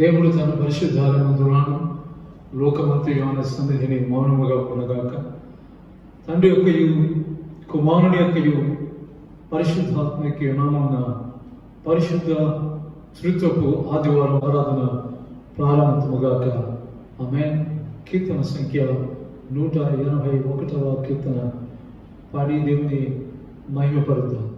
దేవుడు తన పరిశుద్ధాలయందును లోకమంతయు ఆయన సన్నిధిని మౌనముగా కొనగాక. తండ్రి యొక్కయు కుమారుని యొక్కయు పరిశుద్ధాత్మకి నామమున పరిశుద్ధ త్రిత్వపు ఆదివారం ఆరాధన ప్రారంభముగాక. ఆమేన్. కీర్తన సంఖ్య 181వ కీర్తన పాడి దేవుని మహిమపరుద్దాం.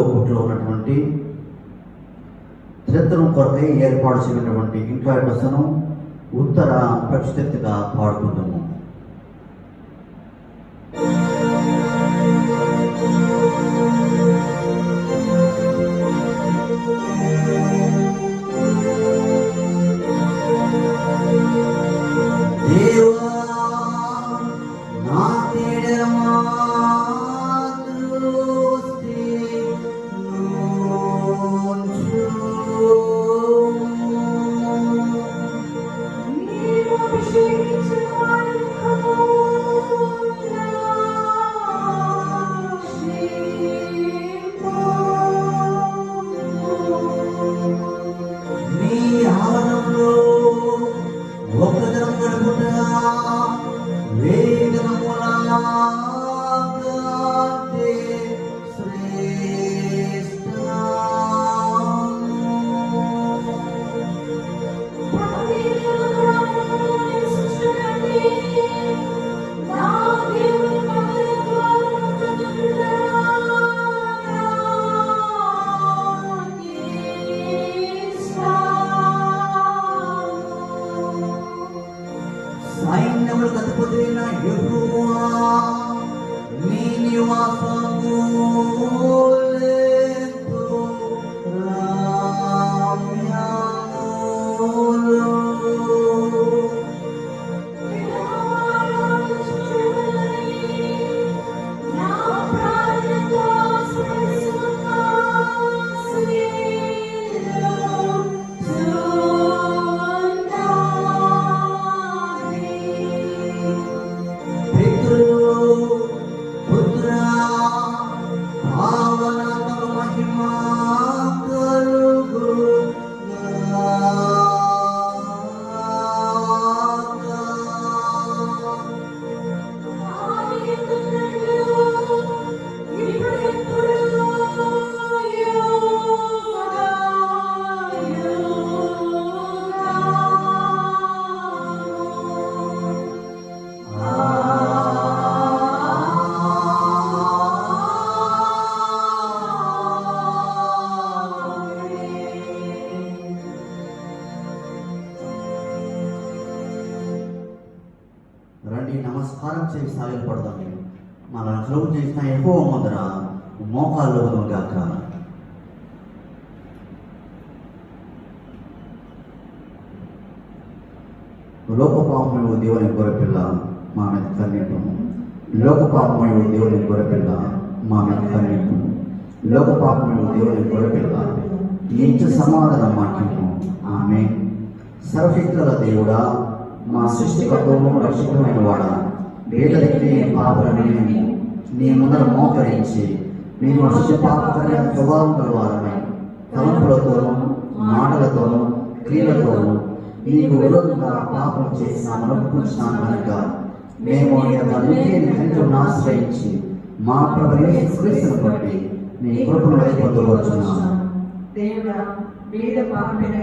కోట్లో ఉన్నటువంటి త్రిత్వం కొరకై ఏర్పాటు చేయనటువంటి ఇంట్లో బస్సును ఉత్తర ప్రతిష్టగా పాడుకుంటాము. Shake it to రండి, నమస్కారం చేసి సాగిపడదాం. మన కలుగు చేసిన ఎక్కువ ముందర మోకాళ్ళు గాక. లోక పాపము దేవుని గొర్రెపిల్ల మా మీద కన్నీటము. లోక పాపము దేవుని గొర్రెపిల్ల మా మీద కన్నీటము. లోక పాపము దేవుని గొర్రెపిల్ల నీచ సమాధానం మాకిము. ఆమె సర్వశక్తుల దేవుడా, మా సృష్టికర్తము రక్షకుడైన వాడా, వేదరికి పాపలను నీ ముందర మోకరించి మీరు మనుష్య పాపకరమైన స్వభావం గలవారమై తలంపులతోనూ మాటలతోనూ క్రియలతోనూ నీకు విరోధంగా పాపం చేసిన అనుకుంటున్నాను కనుక మేము నిన్ను ఆశ్రయించి మా ప్రభువైన యేసుక్రీస్తును బట్టి నీ కృపను పొందవచ్చున్నాము. దేవుడా, వేద పాపమైన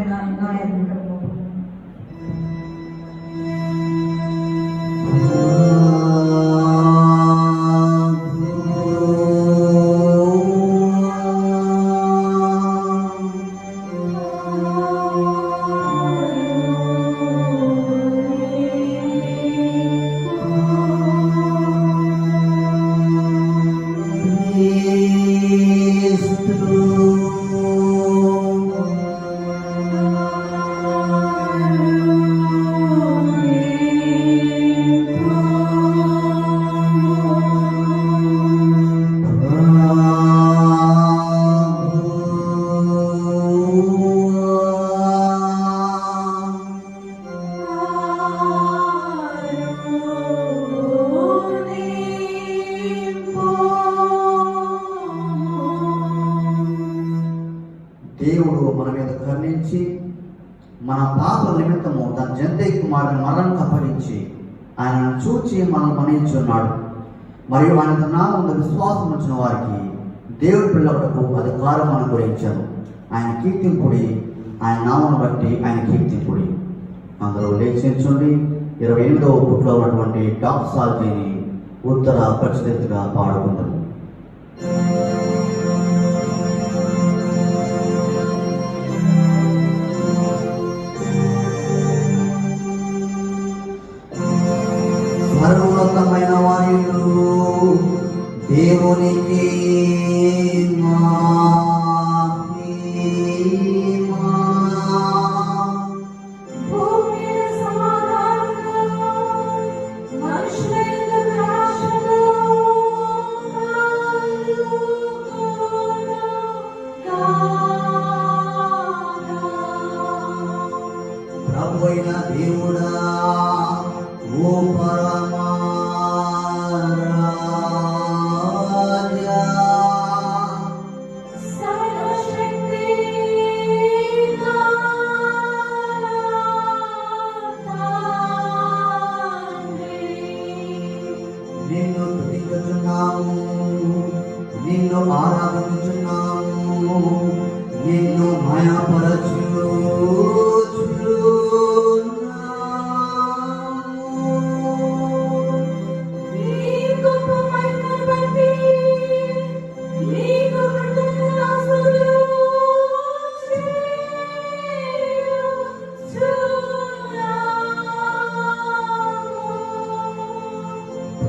దేవుడు మన మీద కరుణించి మన పాపల నిమిత్తము తన జంతై కుమారుని మరణం అప్పగించి ఆయనను చూచి మనం మన్నించున్నాడు. మరియు ఆయన నామమున విశ్వాసం ఉంచిన వారికి దేవుడి పిల్లలకు అధికారం అనుగ్రహించారు. ఆయన కీర్తింపుడి, ఆయన నామను బట్టి ఆయన కీర్తింపుడి. అందరూ లేచించండి. 28వ బుక్లో ఉన్నటువంటి డాక్సాల్జీని ఉత్తర ప్రచురితగా పాడుకుంటారు. సర్వోన్నతమైన వాయుడు దేవునికి ప్రభు అయిన దేవుడా, ఓ పరమా రాజా, సర్వశక్తి నిన్ను స్తుతించుచున్నాము, నిన్ను ఆరాధించుచున్నాము, నిన్ను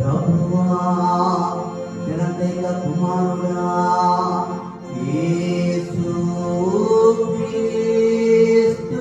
ప్రభువా, జనదైక కుమారుడా యేసు క్రీస్తు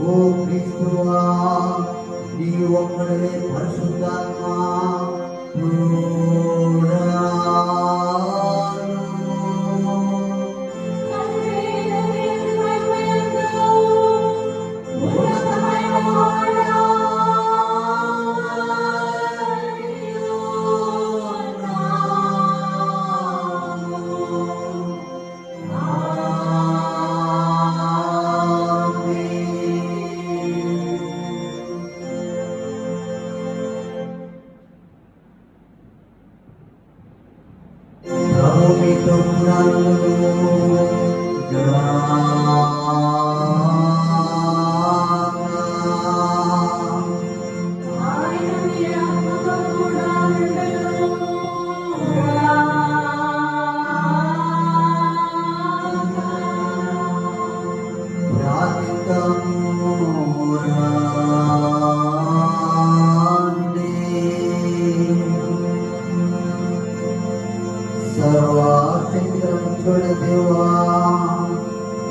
ఓ క్రీస్తువా, నీ ఒక్కడే పరిశుద్ధాత్మ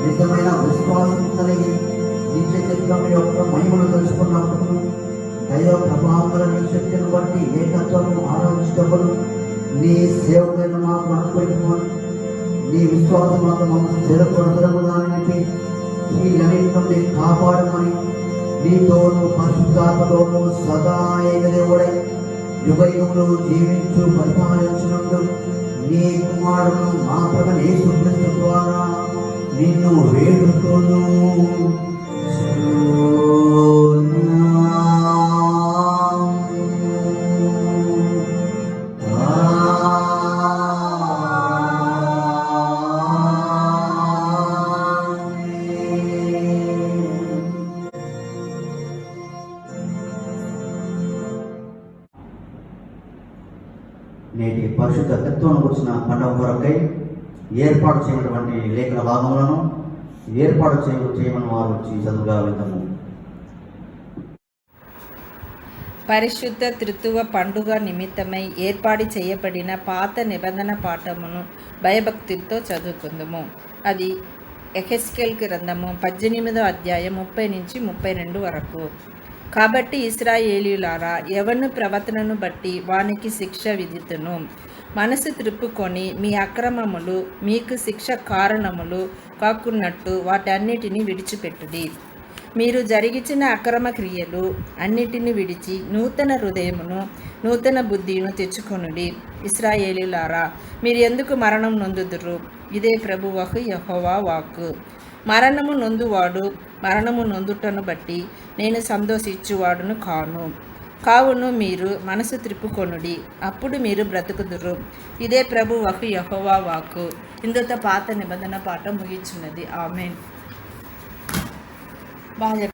నిజమైన విశ్వాసం కలిగి నిత్య చిత్రం యొక్క మహిమను తెలుసుకున్నప్పుడు దైవ ప్రభావముల నీ శక్తిని బట్టి ఏకత్వము ఆరాధించటప్పుడు నీ సేవకులైన మాకు అనుకరించమని నీ విశ్వాసం మమ్మల్ని స్థిరపడగలగుదాని వీళ్ళన్నిటి నుండి కాపాడమని నీతోనూ పరిశుద్ధాత్మతోనూ సదా ఏకదేవుడై యుగయుగములు జీవించు పరిపాలించినప్పుడు నీ కుమారుడు మా ప్రభు యేసుక్రీస్తు ద్వారా నిన్ను వేడుకొను. నేటి పరిశుద్ధ తత్వం కూర్చున్న పండుగ కొరకై ఏర్పాటు చేయనటువంటి లేఖన భాగములను ఏర్పాటు చేయమని వారు వచ్చి చదువుగా విధము. పరిశుద్ధ త్రిత్వ పండుగ నిమిత్తమై ఏర్పాటు చేయబడిన పాత నిబంధన పాఠమును భయభక్తితో చదువుకుందాము. అది యెహెజ్కేలు గ్రంథము 18వ అధ్యాయం 30 నుంచి 32 వరకు. కాబట్టి ఇశ్రాయేలీయులారా, ఎవని ప్రవర్తనను బట్టి వానికి శిక్ష విధితును. మనసు త్రిప్పుకొని మీ అక్రమములు మీకు శిక్ష కారణములు కాకున్నట్టు వాటన్నిటిని విడిచిపెట్టుడి. మీరు జరిగించిన అక్రమ క్రియలు అన్నిటిని విడిచి నూతన హృదయమును నూతన బుద్ధిను తెచ్చుకొనుడి. ఇశ్రాయేలీయులారా, మీరు ఎందుకు మరణం నొందుదురు? ఇదే ప్రభువకు యెహోవా వాక్కు. మరణము నొందువాడు మరణము నొందుటను బట్టి నేను సంతోషించువాడును కావును మీరు మనసు త్రిప్పుకొనుడి, అప్పుడు మీరు బ్రతుకుదురు. ఇదే ప్రభువకు యెహోవా వాక్కు. ఇందుతో పాత నిబంధన పాఠం ముగించున్నది. ఆమేన్. బాగా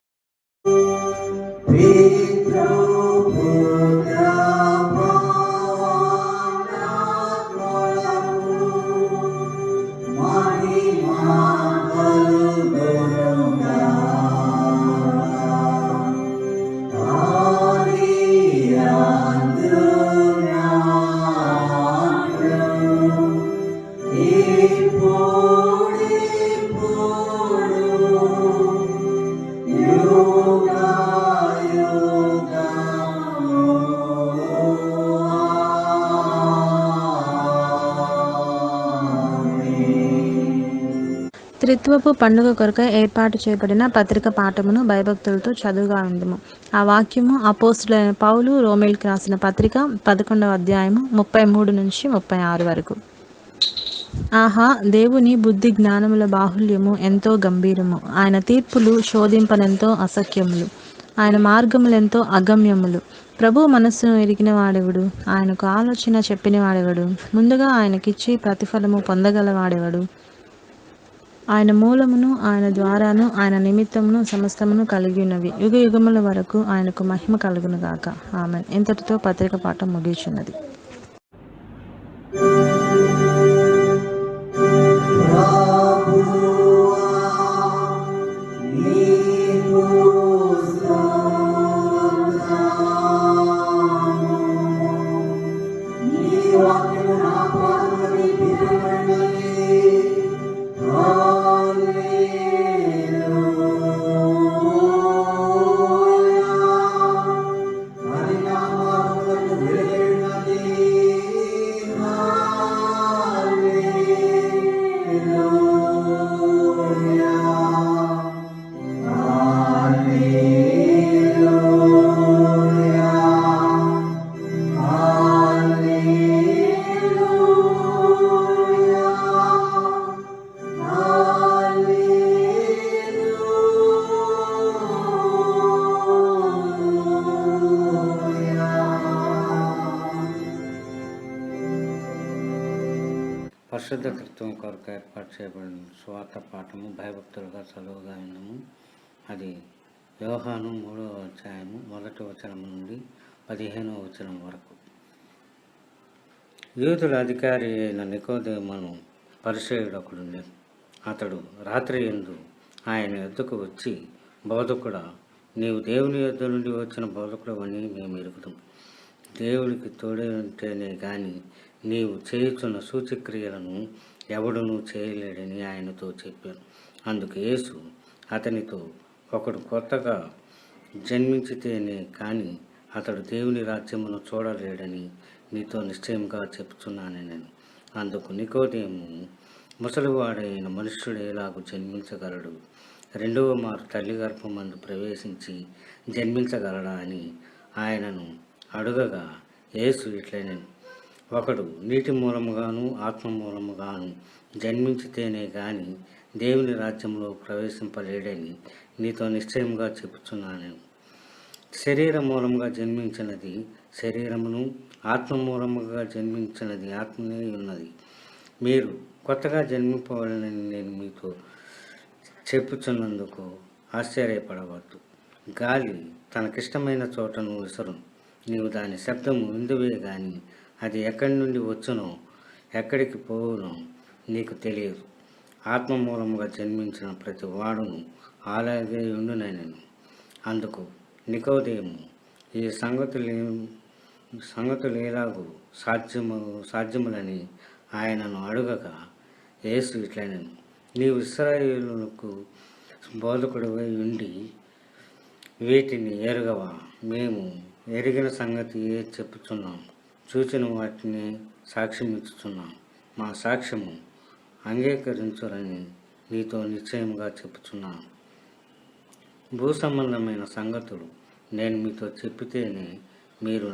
త్రిత్వపు పండుగ కొరకై ఏర్పాటు చేయబడిన పత్రిక పాఠమును భయభక్తులతో చదువుగా ఉందము. ఆ వాక్యము అపోస్తులైన పౌలు రోమేలుకు రాసిన పత్రిక 11వ అధ్యాయము 33 నుంచి 36 వరకు. ఆహా, దేవుని బుద్ధి జ్ఞానముల బాహుల్యము ఎంతో గంభీరము. ఆయన తీర్పులు శోధింపనెంతో అసఖ్యములు. ఆయన మార్గములెంతో అగమ్యములు. ప్రభు మనస్సును ఎరిగిన వాడెవడు? ఆయనకు ఆలోచన చెప్పిన వాడెవడు? ముందుగా ఆయనకిచ్చి ప్రతిఫలము పొందగల వాడెవడు? ఆయన మూలమును ఆయన ద్వారాను ఆయన నిమిత్తమును సమస్తమును కలిగి ఉన్నవి. యుగ యుగముల వరకు ఆయనకు మహిమ కలుగును గాక. ఆమేన్. ఇంతటితో పత్రిక పాఠం ముగిచున్నది. Hallelujah. పరిశుద్ధ కృత్వం కొరకు ఏర్పాటు చేయబడిన స్వార్థ పాఠము భయభక్తులుగా చదువుగా విన్నాము. అది యోహాను 3వ అధ్యాయము 1వ వచనం నుండి 15వ వచనం వరకు. యూదుల అధికారి అయిన నికోదేమును పరిసయ్యుడు ఒకడుండెను. అతడు రాత్రి యందు ఆయన యొద్దకు వచ్చి, బోధకుడా, నీవు దేవుని యొద్ద నుండి వచ్చిన బోధకుడు అని మేము ఎరుగుతాం. దేవుడికి తోడే ఉంటేనే కానీ నీవు చేయుచున్న సూచక్రియలను ఎవడునూ చేయలేడని ఆయనతో చెప్పాను. అందుకు యేసు అతనితో, ఒకడు కొత్తగా జన్మించితేనే కానీ అతడు దేవుని రాజ్యమును చూడలేడని నీతో నిశ్చయంగా చెప్తున్నాను నేను. అందుకు నికోదేము, ముసలివాడైన మనుష్యుడు ఎలాగూ జన్మించగలడు? రెండవ మారు తల్లి గర్భమందు ప్రవేశించి జన్మించగలడా అని ఆయనను అడుగగా యేసు ఇట్లనెను, ఒకడు నీటి మూలముగాను ఆత్మ మూలముగాను జన్మించితేనే కానీ దేవుని రాజ్యంలో ప్రవేశింపలేడని నీతో నిశ్చయంగా చెప్పుచున్నాను. శరీర మూలముగా జన్మించినది శరీరమును, ఆత్మ మూలముగా జన్మించినది ఆత్మనే ఉన్నది. మీరు కొత్తగా జన్మింపవాలని నేను మీతో చెప్పుచున్నందుకు ఆశ్చర్యపడవద్దు. గాలి తనకిష్టమైన చోటను విసరును. నీవు దాని శబ్దము విందువే కానీ అది ఎక్కడి నుండి వచ్చునో ఎక్కడికి పోవునో నీకు తెలియదు. ఆత్మ మూలముగా జన్మించిన ప్రతి వాడును అలాగే ఉండునని. అందుకు నికోదేము, ఈ సంగతులు ఎలాగూ సాధ్యములని ఆయనను అడుగగా యేసు ఇట్లనెను, నీవు ఇశ్రాయేలులకు బోధకుడివై ఉండి వీటిని ఎరుగవా? మేము ఎరిగిన సంగతి చెప్పుచున్నాం, చూచిన వాటిని సాక్ష్యం ఇచ్చుచున్నాం. మా సాక్ష్యము అంగీకరించురని నీతో నిశ్చయంగా చెప్పుచున్నాను. భూ సంబంధమైన సంగతులు నేను మీతో చెప్పితేనే మీరు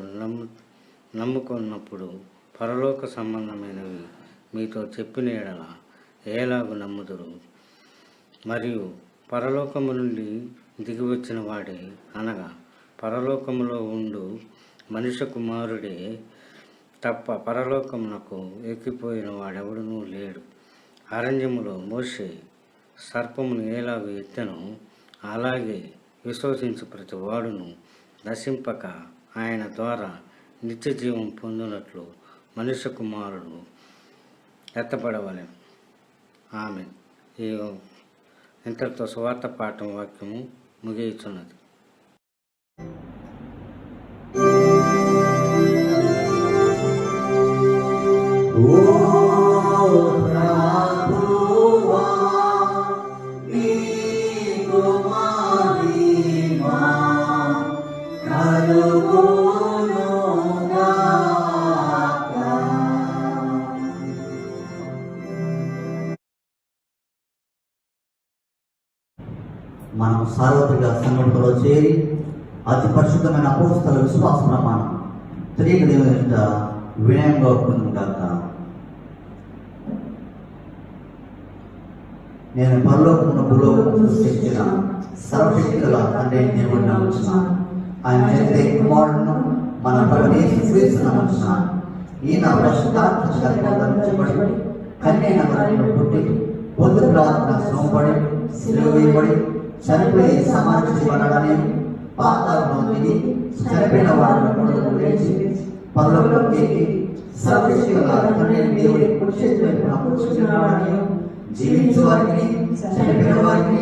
నమ్ముకున్నప్పుడు పరలోక సంబంధమైనవి మీతో చెప్పిన యెడల ఎలాగు నమ్ముదురు? మరియు పరలోకము నుండి దిగివచ్చిన వాడే, అనగా పరలోకములో ఉండు మనుష్య కుమారుడే తప్ప పరలోకమునకు ఎక్కిపోయిన వాడెవడునూ లేడు. అరణ్యములో మోషే సర్పమును ఎలాగూ ఎత్తెనో అలాగే విశ్వసించు ప్రతి వాడును నశింపక ఆయన ద్వారా నిత్య జీవం పొందినట్లు మనుష్య కుమారుడు ఎత్తపడవలెను. ఆమె ఈ ఇంతటితో సువార్త పాఠం వాక్యము ముగియుచున్నది. మనం సార్వత్రిక సంఘటనలో చేరి అతి పరిశుద్ధమైన అపోస్తల విశ్వాస ప్రమాణం తిరిగి వినయంగా పొందుగాక. నేను పరలోకమును భూలోకమును సృష్టించిన సర్వశక్తి గల తండ్రి దేవుడిని నమ్ముచున్నాను. ఆయన చేసే కుమారుడును మన ప్రభువు యేసు క్రీస్తును నమ్ముచున్నాను. ఈయన పరిశుద్ధాత్మ చేత ధరించబడి కన్యక గర్భమున పుట్టి పొందు ప్రార్థన శ్రమపడి సిలువ వేయబడి చనిపోయి సమాధించబడని పాతాళంలో దిగి చనిపోయిన వారిని మూడవ లేచి పరలోకంలోకి ఎక్కి సర్వశక్తి గల తండ్రి దేవుడి కుడి చేతి వైపున కూర్చున్నాడని జీవించు వారికి చనిపోయిన వారికి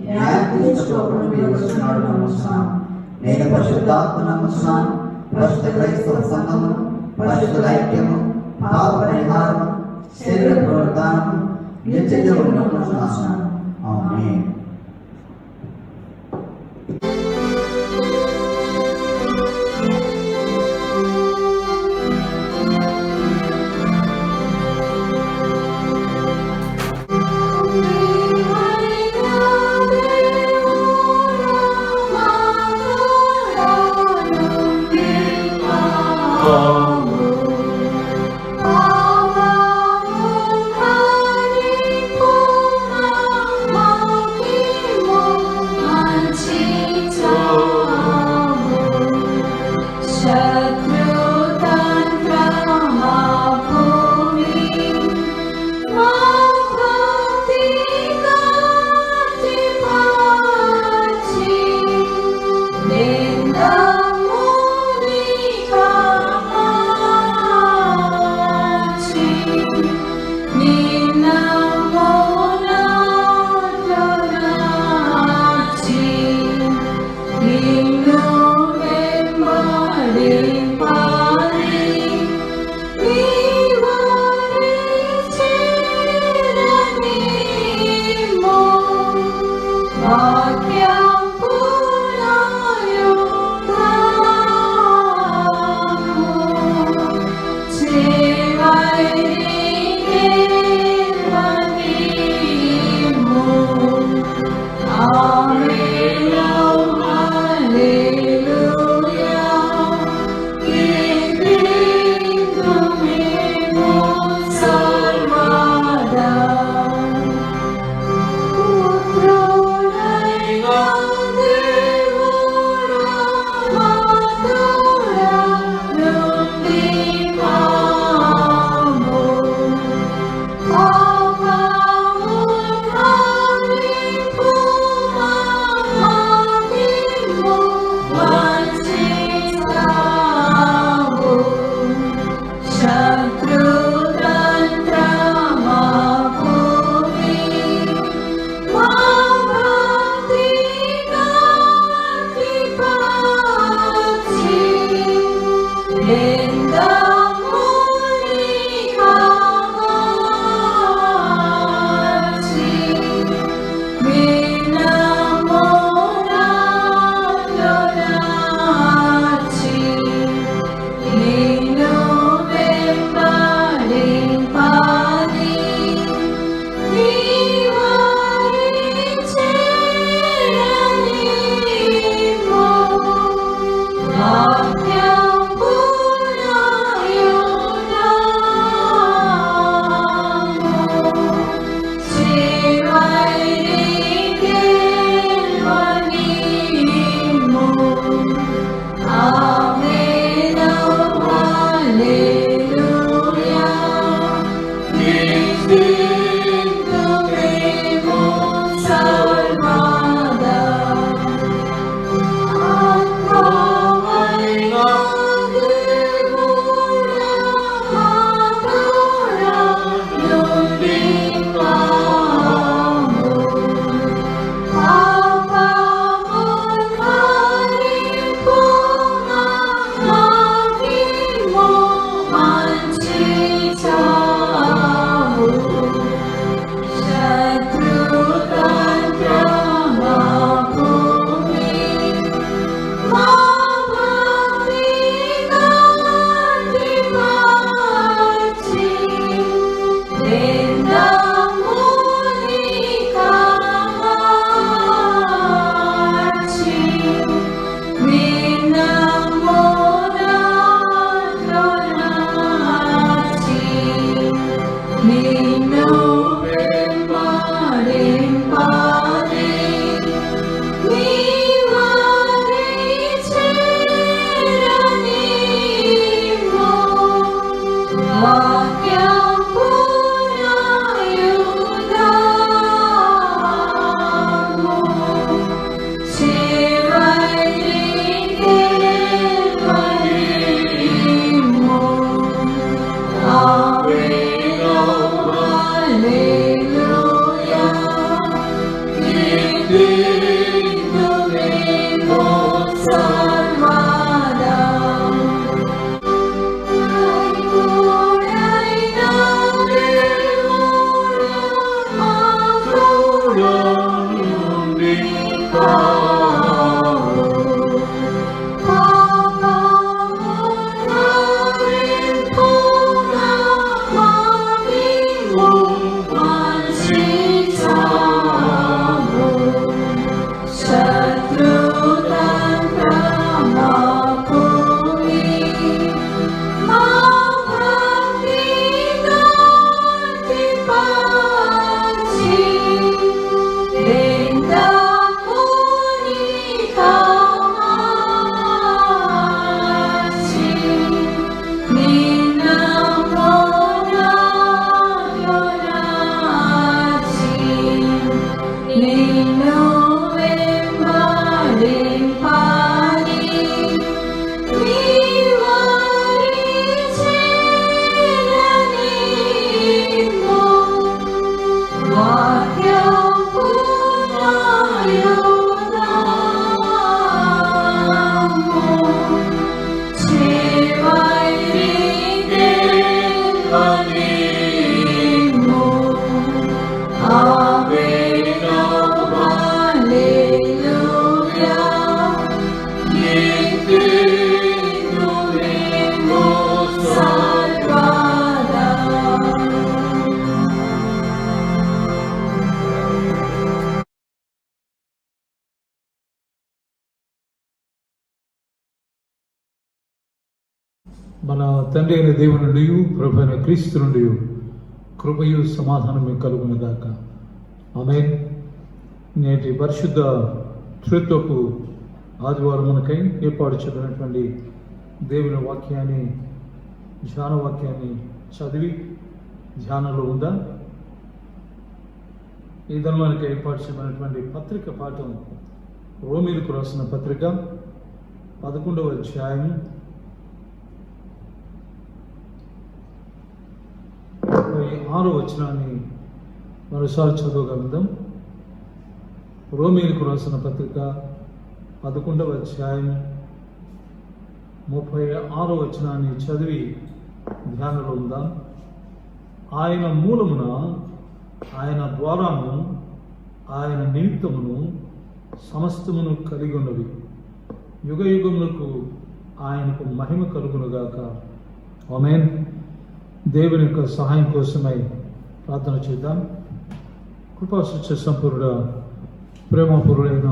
న్యాయం తీర్చుకోవడం మీరు వస్తున్నాడు నమ్ముతున్నాను. నేను పరిశుద్ధాత్మ నమ్ముతున్నాను. పరిశుద్ధ క్రైస్తవ సంఘము, పరిశుద్ధ ఐక్యము, పాప పరిహారము, శరీర పునరుద్ధానము, నిత్య జీవము నమ్ముతున్నాను. ఆమేన్. Amen. మన తండ్రి అయిన దేవుని నుండి ప్రభు అయిన క్రీస్తు నుండి కృపయు సమాధానం కలుగునుగాక. ఆమేన్. నేటి పరిశుద్ధ త్రిత్వపు ఆదివారం మనకై ఏర్పాటు చేయబడినటువంటి దేవుని వాక్యాన్ని, ధ్యాన వాక్యాన్ని చదివి ధ్యానంలో ఉందా? ఈ దినానికి ఏర్పాటు చేయబడినటువంటి పత్రిక పాఠం రోమీలకు రాసిన పత్రిక 11వ అధ్యాయం 36వ వచనాన్ని మరోసారి చదవగలుగుదాం. రోమీలకు రాసిన పత్రిక 11వ అధ్యాయం 36వ వచనాన్ని చదివి ధ్యానంలో ఉందాం. ఆయన మూలమున, ఆయన ద్వారాను, ఆయన నిమిత్తమును సమస్తమును కలిగి ఉన్నవి. యుగ యుగములకు ఆయనకు మహిమ కలుగునుగాక. ఆమేన్. దేవుని యొక్క సహాయం కోసమై ప్రార్థన చేద్దాం. కృపాసత్య సంపూర్ణ ప్రేమపూర్ణుడైన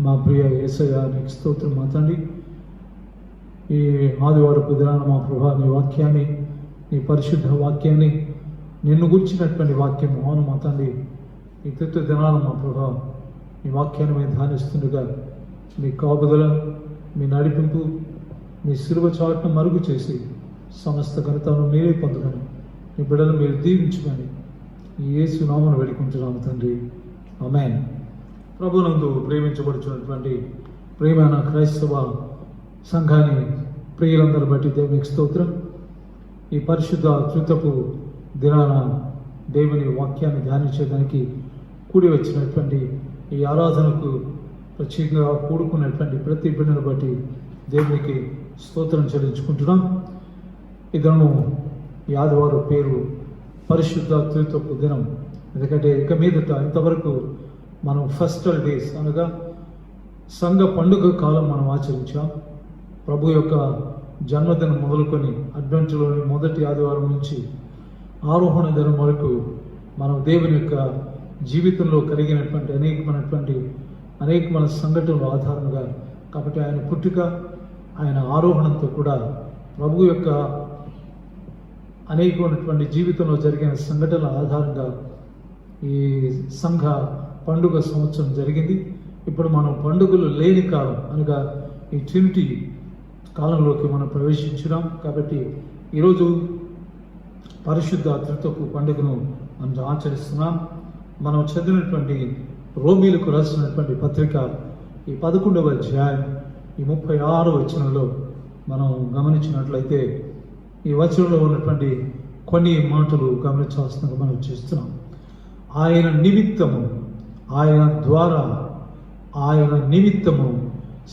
మా ప్రియ యేసయ్య, నీకు స్తోత్రం మా తండ్రి. ఈ ఆదివారపు దినాన మా ప్రభా, నీ వాక్యాన్ని, నీ పరిశుద్ధ వాక్యాన్ని, నిన్ను గుర్చినటువంటి వాక్యం అవును మా తండ్రి. ఈ తృతీయ దినాన మా ప్రభా, నీ వాక్యాన్ని మేము ధ్యానిస్తుండగా మీ కాపుదల, మీ నడిపింపు, మీ శిలువ చాటును మరుగు చేసి సమస్త ఘనతను మీరే పొందమని, మీ బిడ్డలు మీరు దీవించమని ఈ యేసు నామమున వేడుకుంటున్నాము తండ్రి. ఆమేన్. ప్రభునందు ప్రేమించబడుచున్నటువంటి ప్రియమైన క్రైస్తవ సంఘాన్ని ప్రియులందరూ బట్టి దేవునికి స్తోత్రం. ఈ పరిశుద్ధ త్రిత్వపు దినాన దేవుని వాక్యాన్ని ధ్యానించడానికి కూడి వచ్చినటువంటి ఈ ఆరాధనకు ప్రత్యేకంగా కూడుకున్నటువంటి ప్రతి బిడ్డను బట్టి దేవునికి స్తోత్రం చెల్లించుకుంటున్నాం. ఇదను ఈ ఆదివారం పేరు పరిశుద్ధ త్రిత్వపు దినం. ఎందుకంటే ఇక మీదట ఇంతవరకు మనం ఫెస్టివల్ డేస్ అనగా సంఘ పండుగ కాలం మనం ఆచరించాం. ప్రభు యొక్క జన్మదినం మొదలుకొని అడ్వెంట్లోని మొదటి ఆదివారం నుంచి ఆరోహణ దినం వరకు మనం దేవుని యొక్క జీవితంలో కలిగినటువంటి అనేకమైన సంఘటనలు ఆధారంగా, కాబట్టి ఆయన పుట్టుక, ఆయన ఆరోహణంతో కూడా ప్రభు యొక్క అనేకమైనటువంటి జీవితంలో జరిగిన సంఘటనల ఆధారంగా ఈ సంఘ పండుగ సంవత్సరం జరిగింది. ఇప్పుడు మనం పండుగలు లేని కాలం అనగా ఈ ట్రినిటీ కాలంలోకి మనం ప్రవేశించున్నాం. కాబట్టి ఈరోజు పరిశుద్ధ త్రిత్వపు పండుగను మనం ఆచరిస్తున్నాం. మనం చదివినటువంటి రోమీలకు రాసినటువంటి పత్రిక ఈ 11వ అధ్యాయం ఈ 36వ వచనంలో మనం గమనించినట్లయితే ఈ వచనంలో ఉన్నటువంటి కొన్ని మాటలు గమనించాల్సిందిగా మనం చేస్తున్నాం. ఆయన నిమిత్తము, ఆయన ద్వారా, ఆయన నిమిత్తము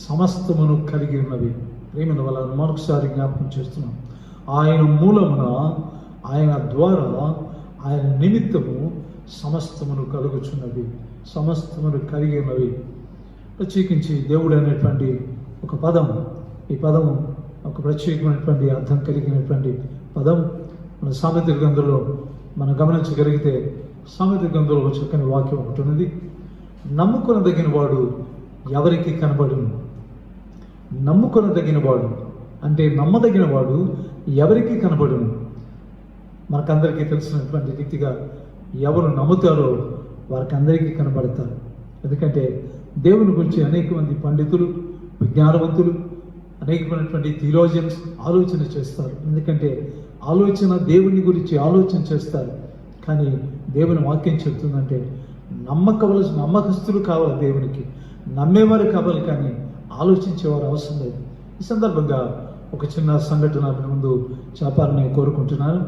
సమస్తమును కలిగి ఉన్నవి. ప్రేమైన వాళ్ళని మరొకసారి జ్ఞాపకం చేస్తున్నాం. ఆయన మూలమున, ఆయన ద్వారా, ఆయన నిమిత్తము సమస్తమును కలుగుచున్నవి, సమస్తమును కలిగి ఉన్నవి. ప్రత్యేకించి దేవుడు అనేటువంటి ఒక పదం, ఈ పదం ఒక ప్రత్యేకమైనటువంటి అర్థం కలిగినటువంటి పదం. మన సామెతల గ్రంథంలో మనం గమనించగలిగితే సామెతల గ్రంథంలో ఒక చక్కని వాక్యం ఒకటి ఉన్నది. నమ్ముకొనదగిన వాడు ఎవరికి కనబడును. నమ్ముకొనదగిన వాడు అంటే నమ్మదగిన వాడు ఎవరికి కనబడును. మనకందరికీ తెలిసినటువంటి రీతిగా ఎవరు నమ్ముతారో వారికి అందరికీ కనబడతారు. ఎందుకంటే దేవుని గురించి అనేక మంది పండితులు, విజ్ఞానవంతులు, అనేకమైనటువంటి థియోలాజియన్స్ ఆలోచన చేస్తారు. ఎందుకంటే ఆలోచన దేవుని గురించి ఆలోచన చేస్తారు. కానీ దేవుని వాక్యం చెప్తుందంటే నమ్మకస్తులు కావాలి, దేవునికి నమ్మేవారు కావాలి, కానీ ఆలోచించేవారు అవసరం లేదు. ఈ సందర్భంగా ఒక చిన్న సంఘటన ముందు చెప్పాలని కోరుకుంటున్నాను.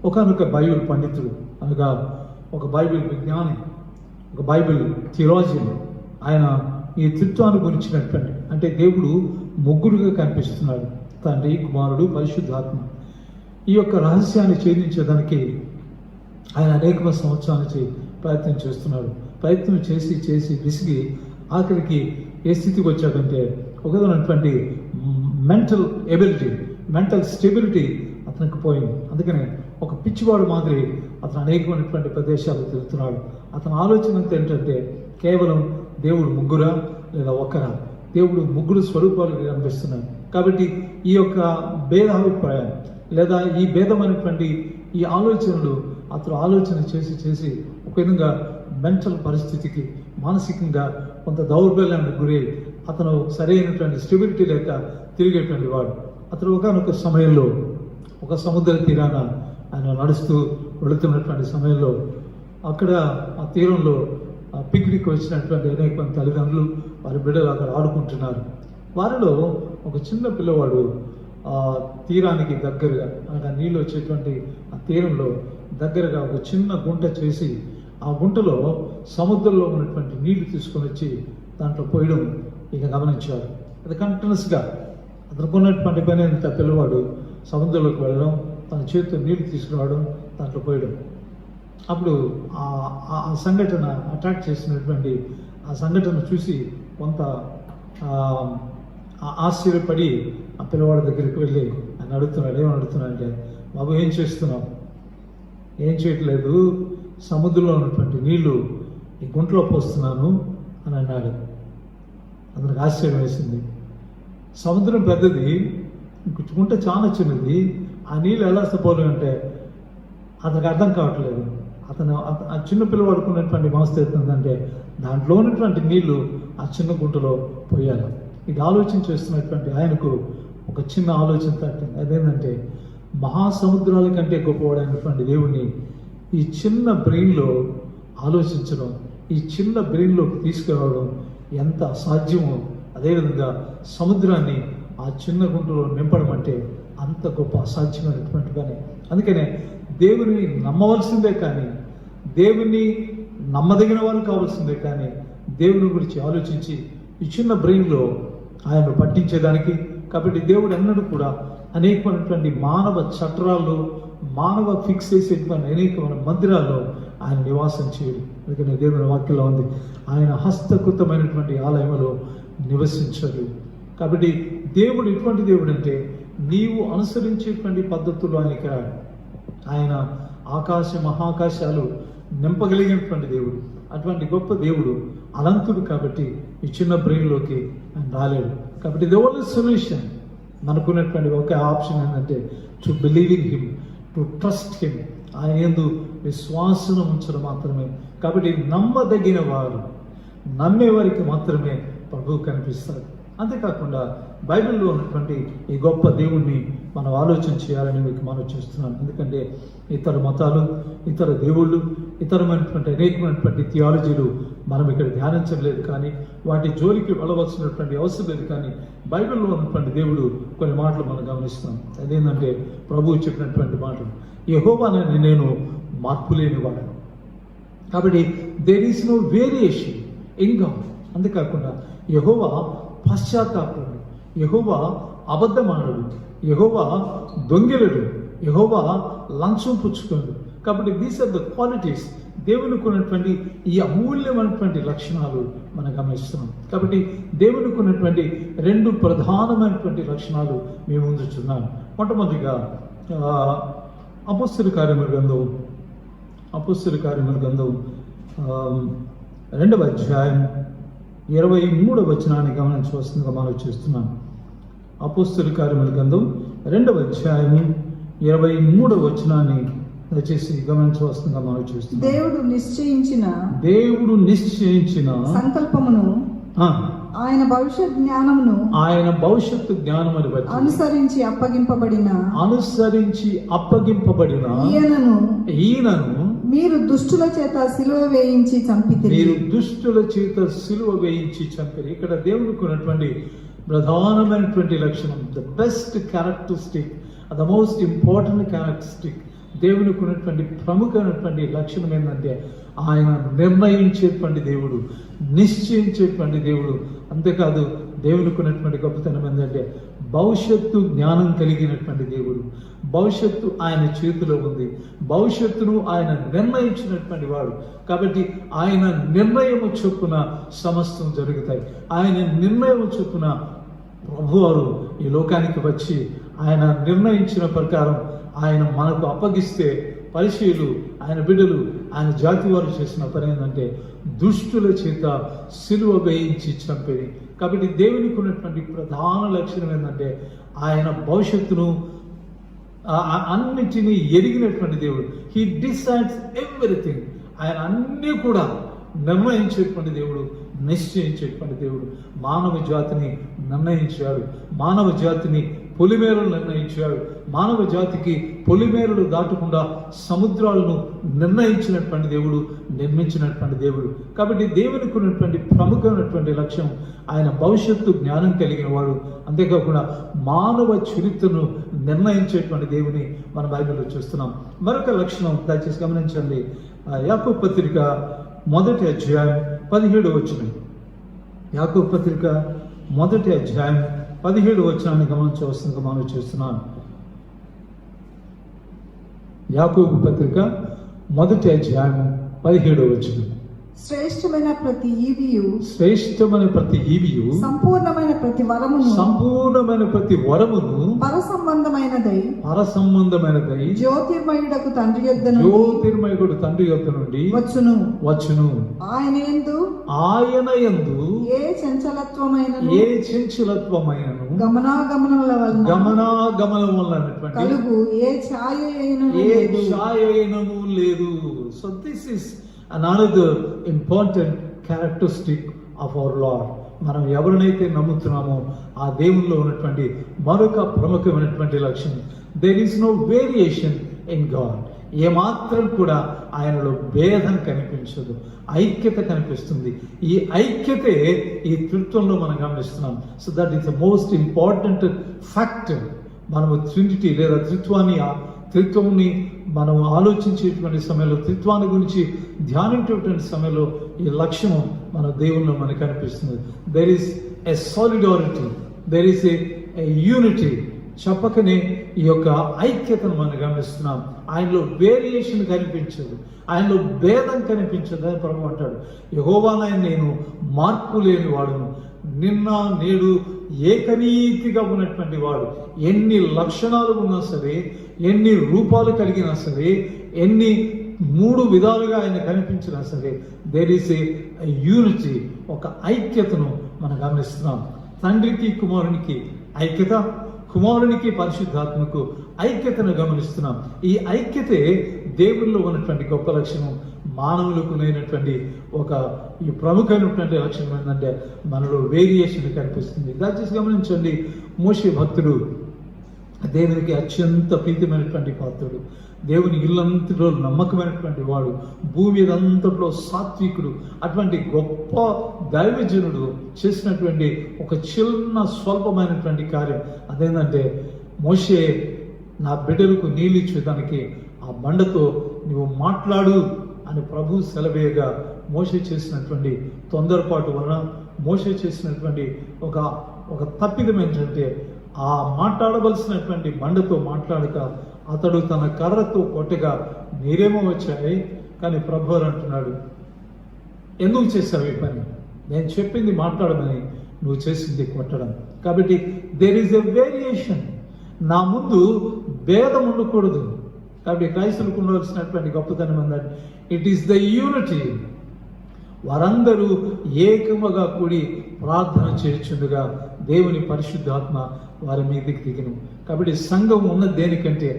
ఒకనొక బైబిల్ పండితుడు అనగా ఒక బైబిల్ విజ్ఞాని, ఒక బైబిల్ థియోలాజియన్, ఆయన ఈ త్రిత్వాన్ని గురించినటువంటి అంటే దేవుడు ముగ్గురుగా కనిపిస్తున్నాడు, తండ్రి, కుమారుడు, పరిశుద్ధాత్మ. ఈ యొక్క రహస్యాన్ని ఛేదించడానికి ఆయన అనేక సంవత్సరాల నుంచి ప్రయత్నం చేస్తున్నాడు. ప్రయత్నం చేసి చేసి విసిగి ఆఖరికి ఏ స్థితికి వచ్చాడంటే ఒకదైనటువంటి మెంటల్ స్టెబిలిటీ అతనికి పోయింది. అందుకనే ఒక పిచ్చివాడు మాదిరి అతను అనేకమైనటువంటి ప్రదేశాలు తిరుగుతున్నాడు. అతని ఆలోచన ఏంటంటే కేవలం దేవుడు ముగ్గురా లేదా ఒకరా, దేవుడు ముగ్గురు స్వరూపాలు కనిపిస్తున్నాడు. కాబట్టి ఈ యొక్క భేదాభిప్రాయం లేదా ఈ భేదమైనటువంటి ఈ ఆలోచనలు అతను ఆలోచన చేసి ఒక విధంగా మెంటల్ పరిస్థితికి మానసికంగా కొంత దౌర్బల్యానికి గురై అతను సరైనటువంటి స్టెబిలిటీ లేక తిరిగేటువంటి వాడు. అతను ఒకనొక సమయంలో ఒక సముద్ర తీరాన ఆయన నడుస్తూ వెళుతున్నటువంటి సమయంలో అక్కడ ఆ తీరంలో పిక్నిక్ వచ్చినటువంటి అనేక మంది తల్లిదండ్రులు వారి బిడ్డలు అక్కడ ఆడుకుంటున్నారు. వారిలో ఒక చిన్న పిల్లవాడు ఆ తీరానికి దగ్గరగా అనగా నీళ్ళు వచ్చేటువంటి ఆ తీరంలో దగ్గరగా ఒక చిన్న గుంట చేసి ఆ గుంటలో సముద్రంలో ఉన్నటువంటి నీళ్లు తీసుకొని వచ్చి దాంట్లో పోయడం ఇక గమనించారు. అది కంటిన్యూస్గా అతనికి ఉన్నటువంటి పని అంత పిల్లవాడు సముద్రంలోకి వెళ్ళడం, తన చేతితో నీళ్లు తీసుకురావడం, దాంట్లో పోయడం. అప్పుడు ఆ సంఘటన అట్రాక్ట్ చేసినటువంటి ఆ సంఘటన చూసి కొంత ఆశ్చర్యపడి ఆ పిల్లవాడి దగ్గరికి వెళ్ళి ఆయన అడుగుతున్నాడు. ఏమని అడుగుతున్నాడంటే, బాబు ఏం చేస్తున్నావు? ఏం చేయట్లేదు, సముద్రంలో ఉన్నటువంటి నీళ్లు ఈ గుంటలో పోస్తున్నాను అని అన్నాడు. అతనికి ఆశ్చర్యం వేసింది. సముద్రం పెద్దది, గుంట చాలా చిన్నది, ఆ నీళ్ళు ఎలా పోలు అంటే అతనికి అర్థం కావట్లేదు. ఆ చిన్న పిల్లవాడుకున్నటువంటి మనస్తత్వం ఏంటంటే దాంట్లో ఉన్నటువంటి నీళ్లు ఆ చిన్న గుంటలో పోయాలి. ఇది ఆలోచన చేస్తున్నటువంటి ఆయనకు ఒక చిన్న ఆలోచన తట్టింది. అదేంటంటే మహాసముద్రాల కంటే గొప్పవాడైనటువంటి దేవుణ్ణి ఈ చిన్న బ్రెయిన్లో ఆలోచించడం, ఈ చిన్న బ్రెయిన్లోకి తీసుకురావడం ఎంత అసాధ్యమో, అదేవిధంగా సముద్రాన్ని ఆ చిన్న గుంటలో నింపడం అంటే అంత గొప్ప అసాధ్యమైనటువంటి పని. అందుకనే దేవుని నమ్మవలసిందే కానీ, దేవుని నమ్మదగిన వారు కావాల్సిందే కానీ, దేవుని గురించి ఆలోచించి ఈ చిన్న బ్రెయిన్లో ఆయన పట్టించేదానికి. కాబట్టి దేవుడు ఎన్నడూ కూడా అనేకమైనటువంటి మానవ చట్రాల్లో, మానవ ఫిక్స్ చేసేటువంటి అనేకమైన మందిరాల్లో ఆయన నివాసం చేయడు. అందుకనే దేవుని వాక్యంలో ఉంది, ఆయన హస్తకృతమైనటువంటి ఆలయంలో నివసించడు. కాబట్టి దేవుడు ఎటువంటి దేవుడు అంటే నీవు అనుసరించేటువంటి పద్ధతుల్లో ఆయనకి రాడు. ఆయన ఆకాశ మహాకాశాలు నింపగలిగినటువంటి దేవుడు, అటువంటి గొప్ప దేవుడు, అనంతుడు. కాబట్టి ఈ చిన్న బ్రెయిన్లోకి ఆయన రాలేడు. కాబట్టి ది ఓన్లీ సొల్యూషన్ మనకున్నటువంటి ఒక ఆప్షన్ ఏంటంటే to believe in him, to trust him, ఆయన యందు విశ్వాసం ఉంచడం మాత్రమే. కాబట్టి నమ్మదగిన వారు, నమ్మే వారికి మాత్రమే ప్రభువు కనిపిస్తారు. అంతేకాకుండా బైబిల్లో ఉన్నటువంటి ఈ గొప్ప దేవుణ్ణి మనం ఆలోచన చేయాలని మీకు మనం చూస్తున్నాను. ఎందుకంటే ఇతర మతాలు, ఇతర దేవుళ్ళు, ఇతరమైనటువంటి అనేకమైనటువంటి థియాలజీలు మనం ఇక్కడ ధ్యానించలేదు, కానీ వాటి జోలికి వెళ్ళవలసినటువంటి అవసరం లేదు. కానీ బైబిల్లో ఉన్నటువంటి దేవుడు కొన్ని మాటలు మనం గమనిస్తున్నాం. అదేంటంటే ప్రభువు చెప్పినటువంటి మాటలు, యెహోవానని నేను మార్పు లేని వాడను. కాబట్టి there is no variation in God. అంతేకాకుండా యెహోవా పశ్చాత్తాపడు, యెహోవా అబద్ధమానడు, యెహోవా దొంగెలడు, యెహోవా లంచం పుచ్చుకోడు. కాబట్టి దీస్ ఆర్ ద క్వాలిటీస్, దేవునికి ఉన్నటువంటి ఈ అమూల్యమైనటువంటి లక్షణాలు మనం గమనిస్తున్నాం. కాబట్టి దేవునికి ఉన్నటువంటి రెండు ప్రధానమైనటువంటి లక్షణాలు మేము ముందుచున్నాను. మొట్టమొదటిగా అపోస్తలుల కార్యముల గ్రంథం 2వ అధ్యాయం 23వ వచనాన్ని గమనించవలసిందిగా మనం చూస్తున్నాం. అపోస్తలుల కార్యముల గ్రంథం 2వ అధ్యాయం 23వ వచనాన్ని దయచేసి గమనించవలసిందిగా మనం చూస్తున్నాం. దేవుడు నిశ్చయించిన సంకల్పమును, ఆయన భవిష్యత్తు జ్ఞానమును బట్టి అనుసరించి అప్పగింపబడిన ఈయనను మీరు దుష్టుల చేత సిలువ వేయించి చంపిరి. ఇక్కడ దేవునికి ఉన్నటువంటి ప్రధానమైనటువంటి లక్షణం, the best characteristic, the most important characteristic, దేవునికి ఉన్నటువంటి ప్రముఖమైనటువంటి లక్షణం ఏంటంటే ఆయన నిర్ణయించేటువంటి దేవుడు, నిశ్చయించేటువంటి దేవుడు. అంతేకాదు దేవునికి ఉన్నటువంటి గొప్పతనం ఏంటంటే భవిష్యత్తు జ్ఞానం కలిగినటువంటి దేవుడు. భవిష్యత్తు ఆయన చేతిలో ఉంది, భవిష్యత్తును ఆయన నిర్ణయించినటువంటి వాడు. కాబట్టి ఆయన నిర్ణయము చొప్పున సమస్తం జరుగుతాయి. ఆయన నిర్ణయం చొప్పున ప్రభువారు ఈ లోకానికి వచ్చి ఆయన నిర్ణయించిన ప్రకారం ఆయన మనకు అప్పగిస్తే, పరిశీలు ఆయన బిడ్డలు, ఆయన జాతి వారు చేసిన పని ఏంటంటే దుష్టుల చేత సిలువ వేయించి చంపేది. కాబట్టి దేవునికి ఉన్నటువంటి ప్రధాన లక్షణం ఏంటంటే ఆయన భవిష్యత్తును అన్నిటినీ ఎరిగినటువంటి దేవుడు. He decides everything. ఆయన అన్నీ కూడా నిర్ణయించేటువంటి దేవుడు, నిశ్చయించేటువంటి దేవుడు. మానవ జాతిని నిర్ణయించాడు, మానవ జాతిని పొలిమేరలు నిర్ణయించాడు, మానవ జాతికి పొలిమేరలు దాటకుండా సముద్రాలను నిర్ణయించినటువంటి దేవుడు, నిర్మించినటువంటి దేవుడు. కాబట్టి దేవునికి ఉన్నటువంటి ప్రముఖమైనటువంటి లక్ష్యం ఆయన భవిష్యత్తు జ్ఞానం కలిగిన వాడు. అంతేకాకుండా మానవ చరిత్రను నిర్ణయించేటువంటి దేవుని మన బైబిల్లో చూస్తున్నాం. మరొక లక్షణం దయచేసి గమనించండి. యాకోబు పత్రిక 1వ అధ్యాయం 17వ వచనం. యాకోబు పత్రిక 1వ అధ్యాయం 17వ వచనాన్ని గమనించవలసిందిగా మనం చూస్తున్నాను. యాకోబు పత్రిక 1వ అధ్యాయం 17వ వచనం. శ్రేష్టమైన ప్రతి ఈవియు సంపూర్ణమైన ప్రతి వరమును పరసంబంధమైనదై జ్యోతిర్మయుడు తండ్రి యొద్ద నుండి వచ్చును. ఆయన యందు ఏ చంచలత్వమైనను గమనాగమనముల వలన కలుగు ఏ ఛాయైనను లేదు. So this is another important characteristic of our Lord. మనం ఎవరినైతే నమ్ముతున్నామో ఆ దేవుల్లో ఉన్నటువంటి మరొక ప్రముఖమైనటువంటి లక్షణం, there is no variation in God. ఏమాత్రం కూడా ఆయనలో భేదం కనిపించదు, ఐక్యత కనిపిస్తుంది. ఈ ఐక్యతే ఈ త్రిత్వంలో మనం గమనిస్తున్నాం. So that is the most important factor. మనము ట్రినిటీ లేదా త్రిత్వంని మనం ఆలోచించేటువంటి సమయంలో, త్రిత్వాన్ని గురించి ధ్యానించేటువంటి సమయంలో ఈ లక్ష్యం మన దేవుల్లో మనకు కనిపిస్తుంది. There is a solidarity, there is a unity. చెప్పకనే ఈ యొక్క ఐక్యతను మనం గమనిస్తున్నాం. ఆయనలో వేరియేషన్ కనిపించదు, ఆయనలో భేదం కనిపించదు అని ప్రభు అంటాడు. యెహోవానైన నేను మార్పు లేని వాడును, నిన్న నేడు ఏకరీతిగా ఉన్నటువంటి వాడు. ఎన్ని లక్షణాలు ఉన్నా సరే, ఎన్ని రూపాలు కలిగినా సరే, ఎన్ని 3 విధాలుగా ఆయన కనిపించినా సరే, దేర్ ఈస్ ఏ యూనిటీ, ఒక ఐక్యతను మనం గమనిస్తున్నాం. తండ్రికి కుమారునికి ఐక్యత, కుమారునికి పరిశుద్ధాత్మకు ఐక్యతను గమనిస్తున్నాం. ఈ ఐక్యతే దేవుల్లో ఉన్నటువంటి గొప్ప లక్షణం. మానవులకు లేనటువంటి ఒక ఈ ప్రముఖమైనటువంటి లక్షణం ఏంటంటే మనలో వేరియేషన్ కనిపిస్తుంది. దయచేసి గమనించండి. మోషే భక్తుడు దేవునికి అత్యంత ప్రీతిమైనటువంటి పాత్రుడు, దేవుని ఇల్లంతలో నమ్మకమైనటువంటి వాడు, భూమి అంతట్లో సాత్వికుడు. అటువంటి గొప్ప దైవజనుడు చేసినటువంటి ఒక చిన్న స్వల్పమైనటువంటి కార్యం అదేంటంటే, మోషే నా బిడ్డలకు నీళ్ళు ఇచ్చేదానికి ఆ బండతో నువ్వు మాట్లాడు అని ప్రభు సెలవేయగా, మోషే చేసినటువంటి తొందరపాటు వలన, మోషే చేసినటువంటి ఒక తప్పిదం ఏంటంటే, ఆ మాట్లాడవలసినటువంటి బండతో మాట్లాడక అతడు తన కర్రతో కొట్టగా నీరేమో వచ్చాయి. కానీ ప్రభు అంటున్నాడు, ఎందుకు చేశావు ఈ పని? నేను చెప్పింది మాట్లాడమని, నువ్వు చేసింది కొట్టడం. కాబట్టి దేర్ ఈజ్ ఎ వేరియేషన్. నా ముందు భేదం ఉండకూడదు. కాబట్టి క్రైస్తవులకు ఉండవలసినటువంటి గొప్పతనం ఏంటంటే, ఇట్ ఈస్ ద యూనిటీ. వారందరూ ఏకముగా కూడి ప్రార్థన చేయుచుండగా దేవుని పరిశుద్ధాత్మ వారి మీదకి దిగిను. కాబట్టి సంఘం ఉన్న దేనికంటే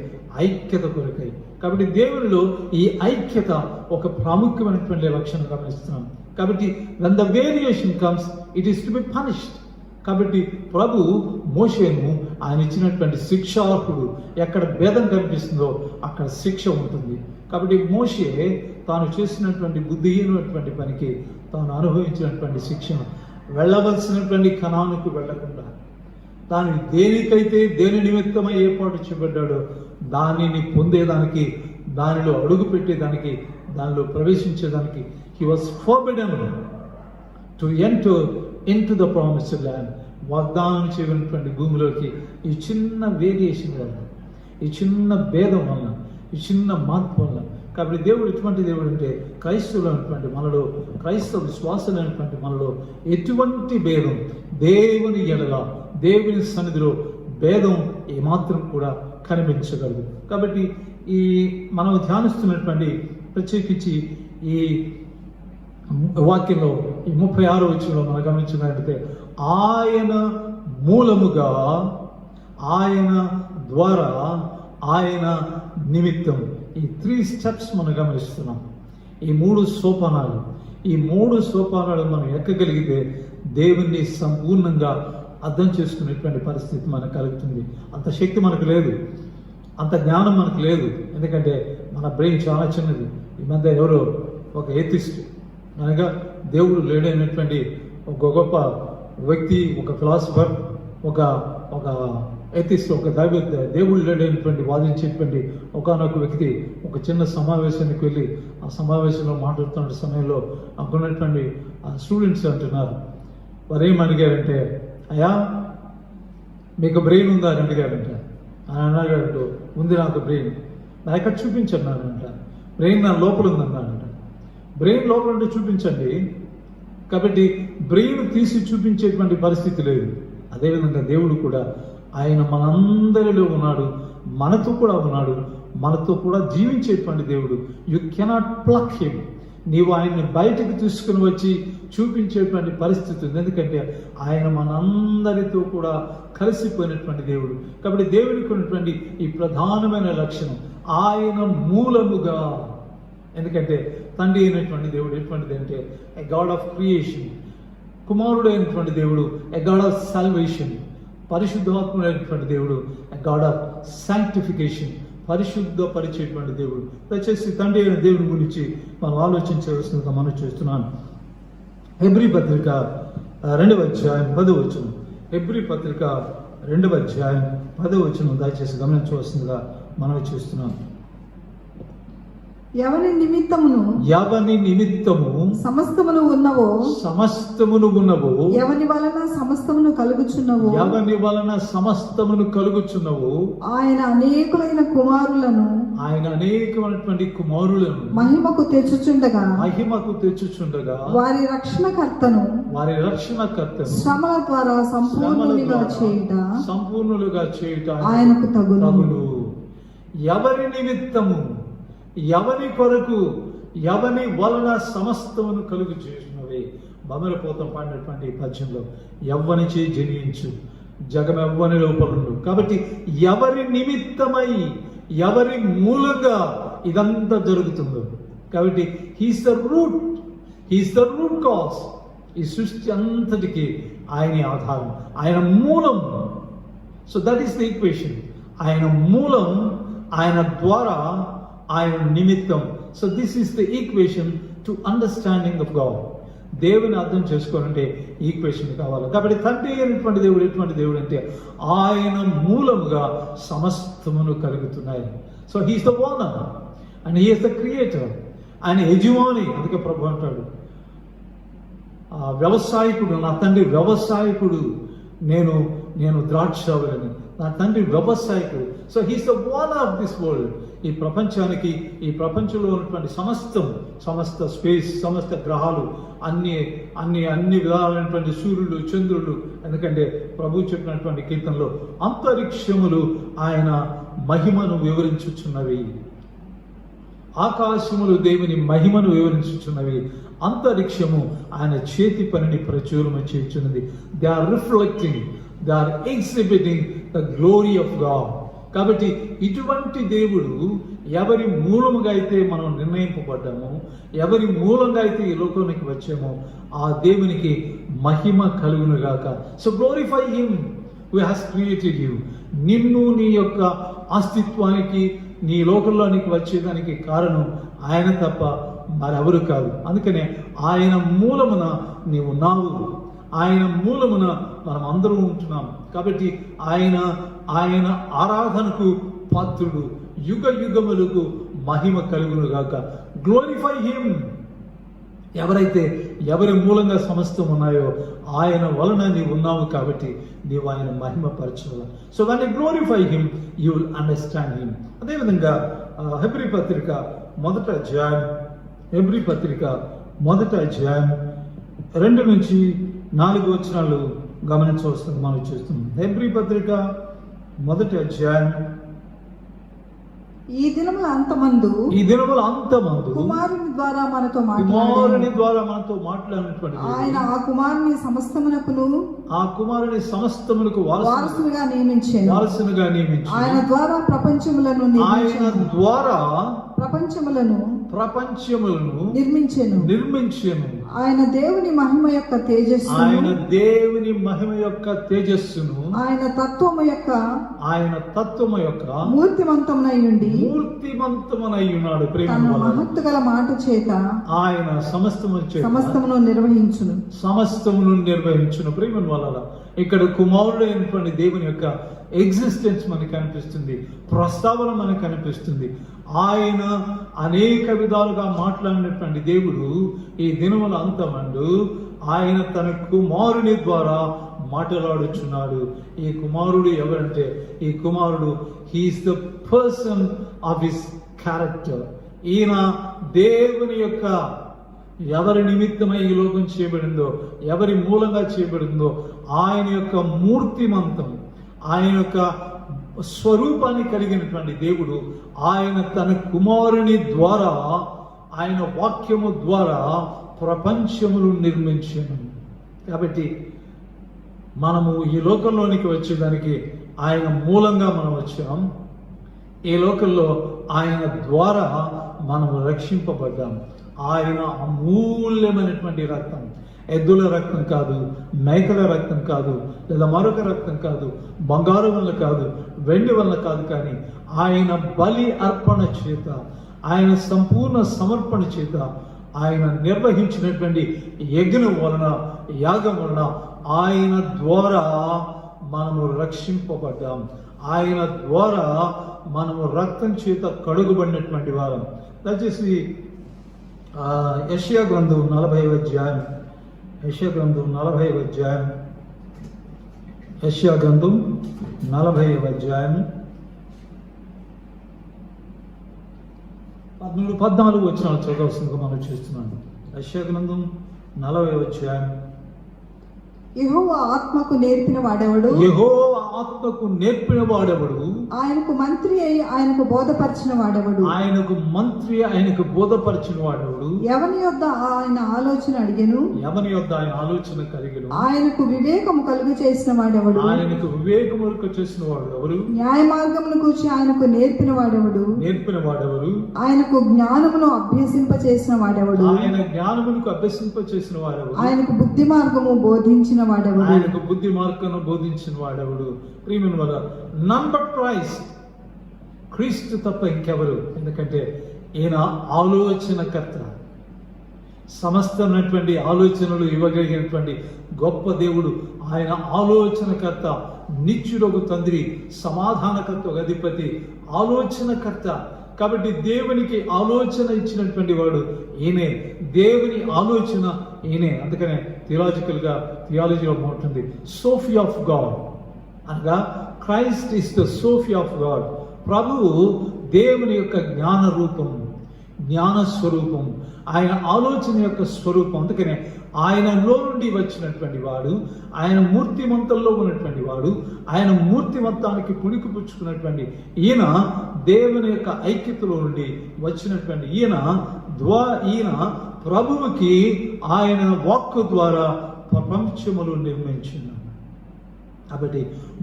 ఐక్యత కొరకై. కాబట్టి దేవునిలో ఈ ఐక్యత ఒక ప్రాముఖ్యమైనటువంటి లక్షణం గమనిస్తున్నాం. కాబట్టి when the variation comes, it is to be punished. కాబట్టి ప్రభు మోషేను ఆయన ఇచ్చినటువంటి శిక్షార్హుడు. ఎక్కడ భేదం కనిపిస్తుందో అక్కడ శిక్ష ఉంటుంది. కాబట్టి మోషే తాను చేసినటువంటి బుద్ధిహీనటువంటి పనికి తాను అనుభవించినటువంటి శిక్షను, వెళ్ళవలసినటువంటి కనానుకు వెళ్లకుండా, తాను దేనికైతే దేని నిమిత్తమై ఏర్పాటు చేయబడ్డాడో దానిని పొందేదానికి, దానిలో అడుగు పెట్టేదానికి, దానిలో ప్రవేశించేదానికి he was forbidden to enter into the promised land. వాగ్దానం చేయబడినటువంటి భూమిలోకి ఈ చిన్న వేరియేషన్ వల్ల, ఈ చిన్న భేదం వల్ల, ఈ చిన్న మార్పు వల్ల. కాబట్టి దేవుడు ఎటువంటి దేవుడు అంటే, క్రైస్తవులైనటువంటి మనలో, క్రైస్తవ విశ్వాసులైనటువంటి మనలో ఎటువంటి భేదం, దేవుని ఎడల, దేవుని సన్నిధిలో భేదం ఏమాత్రం కూడా కనిపించగలదు. కాబట్టి ఈ మనం ధ్యానిస్తున్నటువంటి ప్రత్యేకించి ఈ వాక్యంలో ఈ 36వ వచనంలో మనం గమనించినట్లయితే, ఆయన మూలముగా, ఆయన ద్వారా, ఆయన నిమిత్తం. ఈ 3 స్టెప్స్ మనం గమనిస్తున్నాం. ఈ 3 సోపానాలు, ఈ 3 సోపానాలు మనం ఎక్కగలిగితే దేవుణ్ణి సంపూర్ణంగా అర్థం చేసుకునేటువంటి పరిస్థితి మనకు కలుగుతుంది. అంత శక్తి మనకు లేదు, అంత జ్ఞానం మనకు లేదు. ఎందుకంటే మన బ్రెయిన్ చాలా చిన్నది. ఈ మధ్య ఎవరో ఒక ఏథిస్ట్, అనగా దేవుడు లేడైనటువంటి ఒక గొప్ప వ్యక్తి, ఒక ఫిలాసఫర్, ఒక ఏథిస్ట్, ఒక దేవుడు లేడైనటువంటి వాదించేటువంటి ఒకనొక వ్యక్తి ఒక చిన్న సమావేశానికి వెళ్ళి ఆ సమావేశంలో మాట్లాడుతున్న సమయంలో అక్కడ ఉన్నటువంటి స్టూడెంట్స్ అంటున్నారు, వారు ఏం అడిగారంటే, అయ్యా మీకు బ్రెయిన్ ఉందా అని అడిగారంట. ఆయన అన్నాడు, ఉంది నాకు బ్రెయిన్. నా ఎక్కడ చూపించన్నానంట. బ్రెయిన్ నా లోపల ఉందన్నానంట. బ్రెయిన్ లోపల ఉంటే చూపించండి. కాబట్టి బ్రెయిన్ తీసి చూపించేటువంటి పరిస్థితి లేదు. అదేవిధంగా దేవుడు కూడా ఆయన మనందరిలో ఉన్నాడు, మనతో కూడా ఉన్నాడు, మనతో కూడా జీవించేటువంటి దేవుడు. You cannot pluck him. నీవు ఆయన్ని బయటకు తీసుకుని వచ్చి చూపించేటువంటి పరిస్థితి ఉంది. ఎందుకంటే ఆయన మనందరితో కూడా కలిసిపోయినటువంటి దేవుడు. కాబట్టి దేవుడికి ఉన్నటువంటి ఈ ప్రధానమైన లక్షణం ఆయన మూలముగా. ఎందుకంటే తండ్రి అయినటువంటి దేవుడు ఎటువంటిది అంటే ఎ గాడ్ ఆఫ్ క్రియేషన్. కుమారుడు అయినటువంటి దేవుడు ఎ గాడ్ ఆఫ్ సాల్వేషన్. పరిశుద్ధాత్ముడైనటువంటి దేవుడు ఎ గాడ్ ఆఫ్ శాంక్టిఫికేషన్, పరిశుద్ధపరిచేటువంటి దేవుడు. దయచేసి తండ్రి అయిన దేవుడి గురించి మనం ఆలోచించవలసిందిగా మనం చేస్తున్నాను. హెబ్రీ పత్రిక 2వ అధ్యాయం 10వ వచనం. హెబ్రీ పత్రిక 2వ అధ్యాయం 10వ వచనం దయచేసి గమనించవలసిందిగా మనం చేస్తున్నాను. ఎవని నిమిత్తమును సమస్తమును ఉన్నవో, ఎవని వలన సమస్తమును కలుగుచున్నవో, ఆయన అనేకమైనటువంటి కుమారులను మహిమకు తెచ్చుచుండగా వారి రక్షణకర్తను శ్రమల ద్వారా సంపూర్ణులుగా చేయుట ఆయనకు తగును. ఎవరి నిమిత్తము, ఎవని కొరకు, ఎవని వలన సమస్తమును కలుగు చేసినవి. బమరపోతం పాడినటువంటి పద్యంలో ఎవ్వని చే జనించు జగమెవ్వని లోపలుండు. కాబట్టి ఎవరి నిమిత్తమై, ఎవరి మూలంగా ఇదంతా జరుగుతుందో. కాబట్టి హీస్ ద రూట్ కాజ్. ఈ సృష్టి అంతటికి ఆయన ఆధారం, ఆయన మూలం. So that is the equation. ఆయన మూలం, ఆయన ద్వారా, ఆయన నిమిత్తం. So this is the equation to understanding of God. దేవుని అర్థం చేసుకోవాలంటే ఈక్వేషన్ కావాలి. కాబట్టి తండ్రి అయినటువంటి దేవుడు ఎటువంటి దేవుడు అంటే ఆయన మూలముగా సమస్తమును కలుగుతున్నాయి. So he's the owner and he is the creator. ఆయన యజమాని. అందుకే ప్రభు అంటాడు, వ్యవసాయకుడు, నా తండ్రి వ్యవసాయకుడు, నేను ద్రాక్షావళిని, నా తండ్రి వ్యవసాయకుడు. So he's the owner of this world. ఈ ప్రపంచానికి, ఈ ప్రపంచంలో ఉన్నటువంటి సమస్త స్పేస్, సమస్త గ్రహాలు, అన్ని విధాలైనటువంటి సూర్యుడు, చంద్రుడు. ఎందుకంటే ప్రభు చెప్పినటువంటి కీర్తనలో అంతరిక్షములు ఆయన మహిమను వివరించుచున్నవి, ఆకాశములు దేవుని మహిమను వివరించుచున్నవి, అంతరిక్షము ఆయన చేతి పనిని ప్రచురణ చేయుచున్నది. They are reflecting, they are exhibiting the glory of God. కాబట్టి ఇటువంటి దేవుడు ఎవరి మూలముగా అయితే మనం నిర్ణయింపబడ్డామో, ఎవరి మూలంగా అయితే ఈ లోకానికి వచ్చామో, ఆ దేవునికి మహిమ కలుగునుగాక. So glorify him who has created you. నిన్ను, నీ యొక్క అస్తిత్వానికి, నీ లోకంలోనికి వచ్చేదానికి కారణం ఆయన తప్ప మరెవరు కాదు. అందుకనే ఆయన మూలమున నీవు ఉన్నావు, ఆయన మూలమున మనం అందరం ఉంటున్నాం. కాబట్టి ఆయన ఆరాధనకు పాత్రుడు. యుగ యుగములకు మహిమ కలుగును గాక. Glorify him. ఎవరి మూలంగా సమస్తం ఉన్నాయో ఆయన వలన నీవు ఉన్నావు. కాబట్టి నీవు ఆయన మహిమ పరచాలి. So when you glorify him, you will understand him. అదేవిధంగా హెబ్రీ పత్రిక 1వ అధ్యాయం 2 నుంచి 4 వచనాలు గమనించవలసింది మనం చేస్తున్నాం. హెబ్రీ పత్రిక 1వ అధ్యాయం ఈ దినముల అంతమందు ఈ దినముల అంతమందు కుమారుని ద్వారా మనతో కుమారుని ద్వారా మనతో మాట్లాడినటువంటి ఆయన ఆ కుమారుని సమస్తమునకును ఆ కుమారుని సమస్తమునకు వారసునిగా నియమించాను. వారసునిగా నియమించి ఆయన ద్వారా ప్రపంచములను ఆయన ద్వారా ప్రపంచములను నిర్మించెను. ఆయన దేవుని మహిమ యొక్క తేజస్సు ఆయన దేవుని మహిమ యొక్క తేజస్సును ఆయన తత్వము యొక్క మూర్తిమంతమునై ఉన్నాడు. ప్రేమ తన మహత్తు గల మాట చేత ఆయన సమస్తమును నిర్వహించును. ప్రేమ వల్ల ఇక్కడ కుమారుడు అయినటువంటి దేవుని యొక్క ఎగ్జిస్టెన్స్ మనకు కనిపిస్తుంది, ప్రస్తావన మనకు కనిపిస్తుంది. ఆయన అనేక విధాలుగా మాట్లాడినటువంటి దేవుడు ఈ దినముల అంతమందు ఆయన తన కుమారుని ద్వారా మాట్లాడుచున్నాడు. ఈ కుమారుడు ఎవరంటే ఈ కుమారుడు he is the person of his character. ఈయన దేవుని యొక్క ఎవరి నిమిత్తమై ఈ లోకం చేయబడిందో, ఎవరి మూలంగా చేయబడిందో ఆయన యొక్క మూర్తిమంతం, ఆయన యొక్క స్వరూపాన్ని కలిగినటువంటి దేవుడు ఆయన తన కుమారుని ద్వారా, ఆయన వాక్యము ద్వారా ప్రపంచములు నిర్మించాను. కాబట్టి మనము ఈ లోకంలోనికి వచ్చేదానికి ఆయన మూలంగా మనం వచ్చాం. ఈ లోకంలో ఆయన ద్వారా మనము రక్షింపబడ్డాము. ఆయన అమూల్యమైనటువంటి రక్తం, ఎద్దుల రక్తం కాదు, మేకల రక్తం కాదు, లేదా మరొక రక్తం కాదు, బంగారు వల్ల కాదు, వెండి వల్ల కాదు, కానీ ఆయన బలి అర్పణ చేత, ఆయన సంపూర్ణ సమర్పణ చేత, ఆయన నిర్వహించినటువంటి యజ్ఞం వలన, యాగం వలన ఆయన ద్వారా మనము రక్షింపబడ్డాం. ఆయన ద్వారా మనము రక్తం చేత కడుగుబడినటువంటి వారం. దయచేసి యెషయా గ్రంథం 40వ అధ్యాయం, యెషయా గ్రంథం 40వ అధ్యాయం, యెషయా గ్రంథం 40వ అధ్యాయం 13-14 వచనాలు చదవవలసిందిగా మనం చేస్తున్నాను. యెషయా గ్రంథం 40వ అధ్యాయం. యెహోవా ఆత్మకు నేర్పిన వాడెవడు, యెహోవా ఆత్మకు నేర్పిన వాడెవడు, ఆయనకు మంత్రి అయి ఆయనకు బోధపరిచిన వాడెవడు, ఆయనకు మంత్రి ఆయనకు బోధపరిచిన వాడెవడు, ఎవని యొద్ద ఆయన ఆలోచన అడిగెను, ఎవని యొద్ద ఆయన ఆలోచన కలిగెను, ఆయనకు వివేకము కలుగు చేసిన వాడెవడు, ఆయనకు వివేకము చేసిన వాడు ఎవరు, న్యాయ మార్గమును కూర్చి ఆయనకు నేర్పిన వాడెవడు, ఆయనకు జ్ఞానమును అభ్యసింప చేసిన వాడెవడు, ఆయన జ్ఞానమునకు అభ్యసింప చేసిన వాడెవడు, ఆయనకు బుద్ధి మార్గము బోధించిన వాడెవడు, ఆయనకు బుద్ధి మార్గమును బోధించిన వాడెవడు. ప్రియమైన వారా, నన్ బట్ క్రీస్తు తప్ప ఇంకెవరు? ఎందుకంటే ఈయన ఆలోచనకర్త, సమస్తమైనటువంటి ఆలోచనలు ఇవ్వగలిగినటువంటి గొప్ప దేవుడు. ఆయన ఆలోచనకర్త, నిత్యుడొక తండ్రి, సమాధానకర్త, అధిపతి, ఆలోచనకర్త. కాబట్టి దేవునికి ఆలోచన ఇచ్చినటువంటి వాడు ఈయనే. దేవుని ఆలోచన ఈయనే. అందుకనే థియాలజీలో ఉంటుంది సోఫీ ఆఫ్ గాడ్ అనగా Christ is the Sophie of God. ప్రభువు దేవుని యొక్క జ్ఞాన రూపం, జ్ఞాన స్వరూపం, ఆయన ఆలోచన యొక్క స్వరూపం. అందుకనే ఆయనలో నుండి వచ్చినటువంటి వాడు, ఆయన మూర్తిమంతంలో ఉన్నటువంటి వాడు, ఆయన మూర్తిమంతానికి పుణికి పుచ్చుకున్నటువంటి ఈయన దేవుని యొక్క ఐక్యతలో నుండి వచ్చినటువంటి ఈయన ప్రభువుకి ఆయన వాక్కు ద్వారా ప్రపంచములు నిర్మించినాడు. కాబట్టి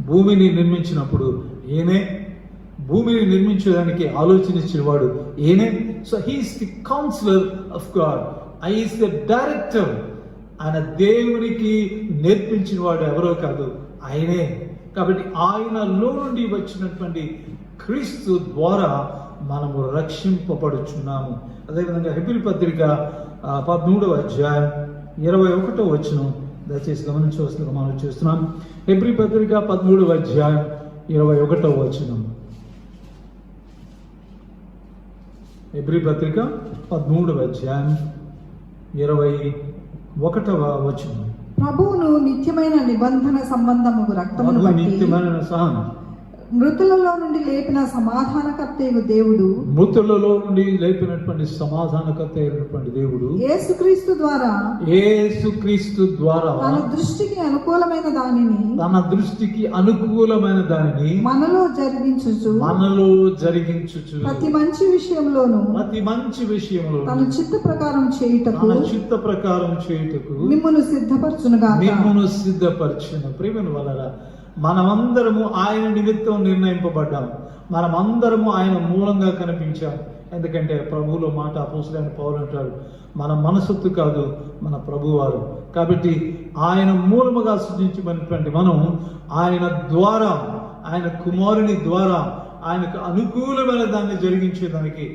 భూమిని నిర్మించినప్పుడు ఈయనే, భూమిని నిర్మించడానికి ఆలోచన ఇచ్చినవాడు ఈయనే. So he is the counsellor of God, he is the director. ఆయన దేవునికి నేర్పించిన వాడు ఎవరో కాదు, ఆయనే. కాబట్టి ఆయనలో నుండి వచ్చినటువంటి క్రీస్తు ద్వారా మనము రక్షింపబడుచున్నాము. అదేవిధంగా హెబ్రీ పత్రిక 13వ అధ్యాయం 21వ వచనం దయచేసి గమనించవలసిందిగా మనం చేస్తున్నాం. హెబ్రీ పత్రిక 13వ అధ్యాయం 21వ వచనం. హెబ్రీ పత్రిక 13వ అధ్యాయం 21వ వచనం. ప్రభువును నిత్యమైన నిబంధన సంబంధము రక్తమును బట్టి మృతులలో నుండి లేపిన సమాధానకర్తయగు దేవుడు మృతులలో నుండి లేపినటువంటి సమాధానకర్త అయినటువంటి దేవుడు యేసుక్రీస్తు ద్వారా యేసుక్రీస్తు ద్వారా తన దృష్టికి అనుకూలమైన దానిని తన దృష్టికి అనుకూలమైన దానిని మనలో జరిగించుచు ప్రతి మంచి విషయంలోను ప్రతి మంచి విషయంలో తన చిత్త ప్రకారం చేయుటకు తన చిత్త ప్రకారం చేయుటకు మిమ్మును సిద్ధపరచునుగా మిమ్మును సిద్ధపరచును. ప్రేమను వలన మనమందరము ఆయన నిమిత్తం నిర్ణయింపబడ్డాం. మనమందరము ఆయన మూలంగా కనిపించాం. ఎందుకంటే ప్రభువులో మాట అపోస్తలుడైన పౌలు అంటాడు, మన మనసొత్తు కాదు మన ప్రభువారు. కాబట్టి ఆయన మూలముగా సృజించబడినటువంటి మనం ఆయన ద్వారా, ఆయన కుమారుని ద్వారా ఆయనకు అనుకూలమైన దాన్ని జరిగించేదానికి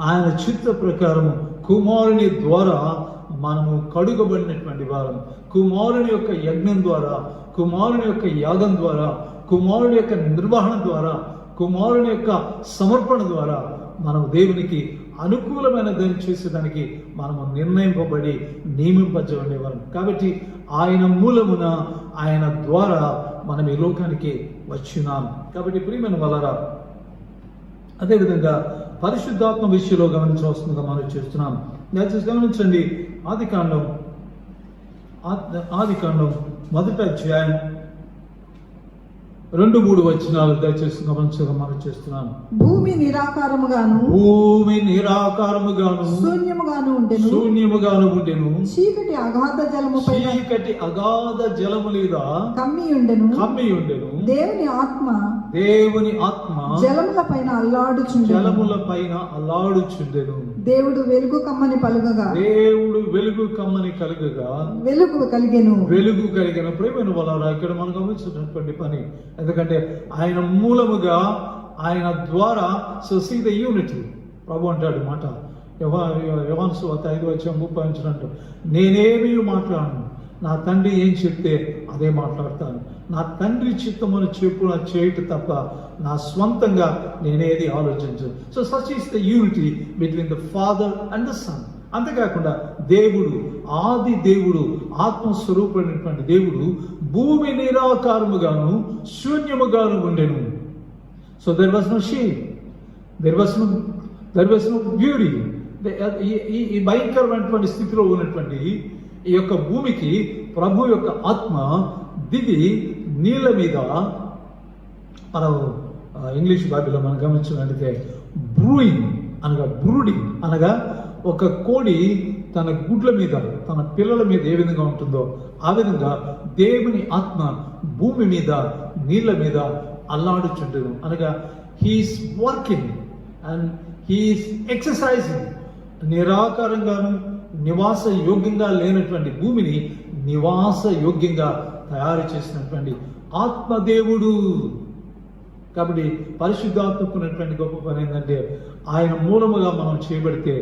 ఆయన చిత్త ప్రకారం కుమారుని ద్వారా మనము కడుగబడినటువంటి వారం. కుమారుని యొక్క యజ్ఞం ద్వారా, కుమారుని యొక్క యాగం ద్వారా, కుమారుని యొక్క నిర్వహణ ద్వారా, కుమారుని యొక్క సమర్పణ ద్వారా మనం దేవునికి అనుకూలమైన దాన్ని చేసేదానికి మనము నిర్ణయింపబడి నియమింపబడేవారం. కాబట్టి ఆయన మూలమున, ఆయన ద్వారా మనం ఈ లోకానికి వచ్చినాం. కాబట్టి ప్రియమైన వలరా, అదేవిధంగా పరిశుద్ధాత్మ విషయంలో గమనించవలసిందిగా మనం చేస్తున్నాం. దయచేసి గమనించండి, ఆదికాండం 1వ అధ్యాయం 2-3 వచనాలు దయచేసి గమనించగా మనం చేస్తున్నాను. భూమి నిరాకారముగాను శూన్యముగాను ఉండెను. చీకటి అగాధ జలము లేదా కమ్మి ఉండెను. దేవుని ఆత్మ జలముల పైన అల్లాడుచుండెను. దేవుడు వెలుగు కమ్మని కలుగగా వెలుగు కలిగెను. ప్రేమను వలన ఇక్కడ మనం గమనించినటువంటి పని, ఎందుకంటే ఆయన మూలముగా, ఆయన ద్వారా. So see the unity. ప్రభు అంటాడు మాట, యోహాను సువార్త 5:30 నేనేమీ మాట్లాడను, నా తండ్రి ఏం చెప్తే అదే మాట్లాడతాను. నా తండ్రి చిత్తమును చేయుట తప్ప నా స్వంతంగా నేనేది ఆలోచించను. So such is the unity between the father and the son. అంతేకాకుండా దేవుడు, ఆది దేవుడు, ఆత్మస్వరూపమైనటువంటి దేవుడు భూమి నిరాకారముగాను శూన్యముగాను ఉండెను. So there was no shape, there was no beauty. ఈ భయంకరమైనటువంటి స్థితిలో ఉన్నటువంటి ఈ యొక్క భూమికి ప్రభు యొక్క ఆత్మ దిగి నీళ్ళ మీద, మనం ఇంగ్లీష్ బైబిల్లో మనం గమనించినట్లయితే బ్రూడింగ్ అనగా ఒక కోడి తన గుడ్ల మీద, తన పిల్లల మీద ఏ విధంగా ఉంటుందో ఆ విధంగా దేవుని ఆత్మ భూమి మీద, నీళ్ళ మీద అల్లాడుచుండెను. అనగా he's working and he's exercising. నిరాకారంగాను నివాస యోగ్యంగా లేనటువంటి భూమిని నివాస యోగ్యంగా తయారు చేసినటువంటి ఆత్మదేవుడు. కాబట్టి పరిశుద్ధాత్మకున్నటువంటి గొప్ప పని ఏంటంటే, ఆయన మూలముగా మనం చేయబడితే,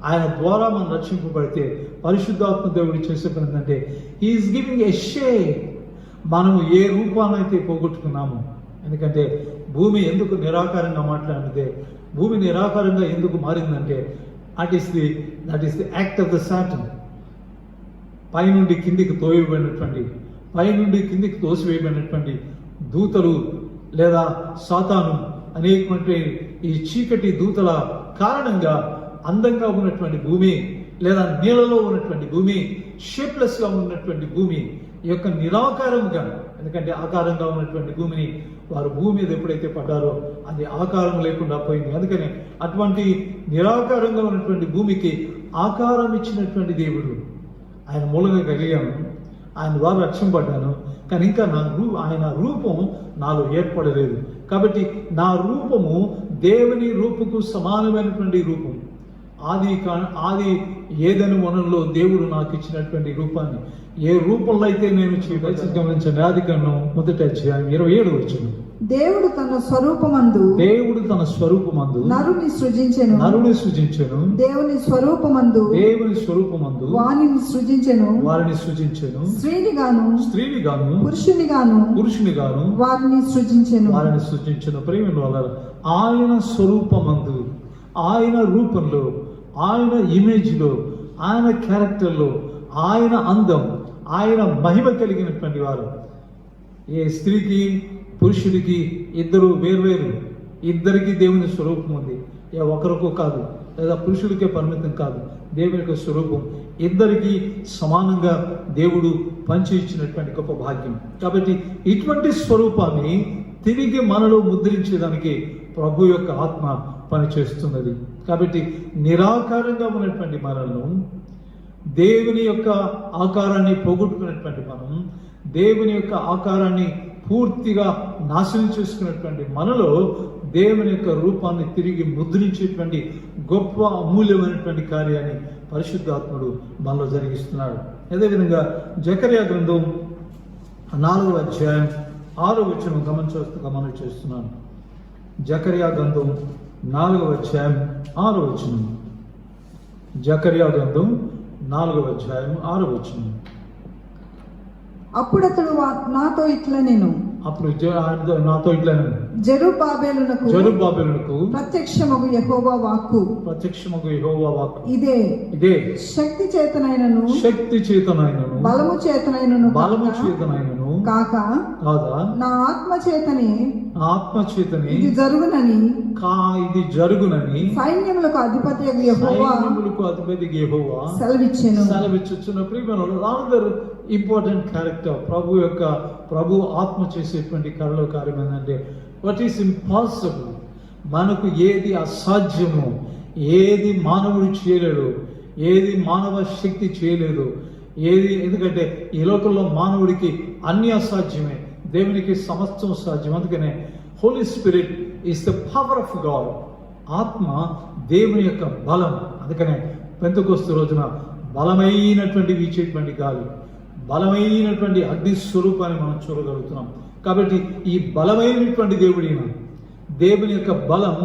ఆయన ద్వారా మనం రక్షింపబడితే, పరిశుద్ధాత్మ దేవుడు చేసే పని ఏంటంటే, హీఈస్ గివింగ్ ఎ షేప్. మనము ఏ రూపాన్నైతే పోగొట్టుకున్నాము. ఎందుకంటే భూమి ఎందుకు నిరాకారంగా మాట్లాడితే, భూమి నిరాకారంగా ఎందుకు మారిందంటే, that is the act of the Satan. పైనుండి కిందికి తోసివేయబడినటువంటి దూతలు లేదా సాతాను అనేటువంటి ఈ చీకటి దూతల కారణంగా అందంగా ఉన్నటువంటి భూమి, లేదా నీళ్ళలో ఉన్నటువంటి భూమి, షేప్లెస్గా ఉన్నటువంటి భూమి ఈ యొక్క నిరాకారంగా, ఎందుకంటే ఆకారంగా ఉన్నటువంటి భూమిని వారు భూమి మీద ఎప్పుడైతే పడ్డారో అది ఆకారం లేకుండా పోయింది. అందుకని అటువంటి నిరాకారంగా ఉన్నటువంటి భూమికి ఆకారం ఇచ్చినటువంటి దేవుడు. ఆయన మూలంగా కలిగాను, ఆయన ద్వారా రక్షింపడ్డాను, కానీ ఇంకా ఆయన రూపం నాలో ఏర్పడలేదు. కాబట్టి నా రూపము దేవుని రూపుకు సమానమైనటువంటి రూపం. ఆది ఏదైనా వనంలో దేవుడు నాకు ఇచ్చినటువంటి రూపాన్ని ఏ రూపంలో అయితే నేను గమనించండి. ఆదికాండం 1వ అధ్యాయం 27 వచనం. దేవుడు తన స్వరూపమందు నరుని సృజించెను. దేవుని స్వరూపమందు వారిని సృజించెను. స్త్రీనిగాను పురుషునిగాను వారిని సృజించెను. ప్రేమ ఆయన స్వరూపమందు, ఆయన రూపంలో, ఆయన ఇమేజ్లో, ఆయన క్యారెక్టర్లో, ఆయన అందం, ఆయన మహిమ కలిగినటువంటి వారు. ఏ స్త్రీకి పురుషుడికి ఇద్దరు వేర్వేరు, ఇద్దరికి దేవుని స్వరూపం ఉంది. ఒకరికో కాదు, లేదా పురుషుడికే పరిమితం కాదు. దేవుని యొక్క స్వరూపం ఇద్దరికి సమానంగా దేవుడు పంచి ఇచ్చినటువంటి గొప్ప భాగ్యం. కాబట్టి ఇటువంటి స్వరూపాన్ని తిరిగి మనలో ముద్రించేదానికి ప్రభు యొక్క ఆత్మ పనిచేస్తున్నది. కాబట్టి నిరాకారంగా ఉన్నటువంటి మనల్ని, దేవుని యొక్క ఆకారాన్ని పోగొట్టుకున్నటువంటి మనం, దేవుని యొక్క ఆకారాన్ని పూర్తిగా నాశనం చేసుకున్నటువంటి మనలో దేవుని యొక్క రూపాన్ని తిరిగి ముద్రించేటువంటి గొప్ప అమూల్యమైనటువంటి కార్యాన్ని పరిశుద్ధాత్ముడు మనలో జరిగిస్తున్నాడు. అదేవిధంగా జకర్యా గ్రంథం 4వ అధ్యాయం 6వ వచనం గమనం చేస్తున్నాను. జకర్యా గ్రంథం 4వ అధ్యాయం 6వ వచనం. జకర్యా గ్రంథం 4వ అధ్యాయం 6వ వచనం. అప్పుడు అతడు నాతో ఇట్లా నేను నాతో ఇట్లా జెరుబ్బాబెలునకు ప్రత్యక్షమగు యెహోవా వాక్కు ఇదే శక్తి చేతనైనను బలము చేతనైనను కాక నా ఆత్మ చేతనే ఇది జరుగునని సైన్యములకు అధిపతి యెహోవా సెలవిచ్చుచున్నప్పుడు ఇంపార్టెంట్ క్యారెక్టర్ ప్రభు ఆత్మ చేసేటువంటి కార్యం ఏంటంటే, వాట్ ఈస్ ఇంపాసిబుల్, మనకు ఏది అసాధ్యమో, ఏది మానవుడు చేయలేడు, ఏది మానవ శక్తి చేయలేదు, ఎందుకంటే ఈ లోకంలో మానవుడికి అన్ని అసాధ్యమే, దేవునికి సమస్తం సాధ్యం. అందుకనే Holy Spirit is the power of God. ఆత్మ దేవుని యొక్క బలం. అందుకనే పెంతెకోస్తు రోజున బలమైనటువంటి వీచేటువంటి గాలి, బలమైనటువంటి అగ్ని స్వరూపాన్ని మనం చూడగలుగుతున్నాం. కాబట్టి ఈ బలమైనటువంటి దేవుని యొక్క బలం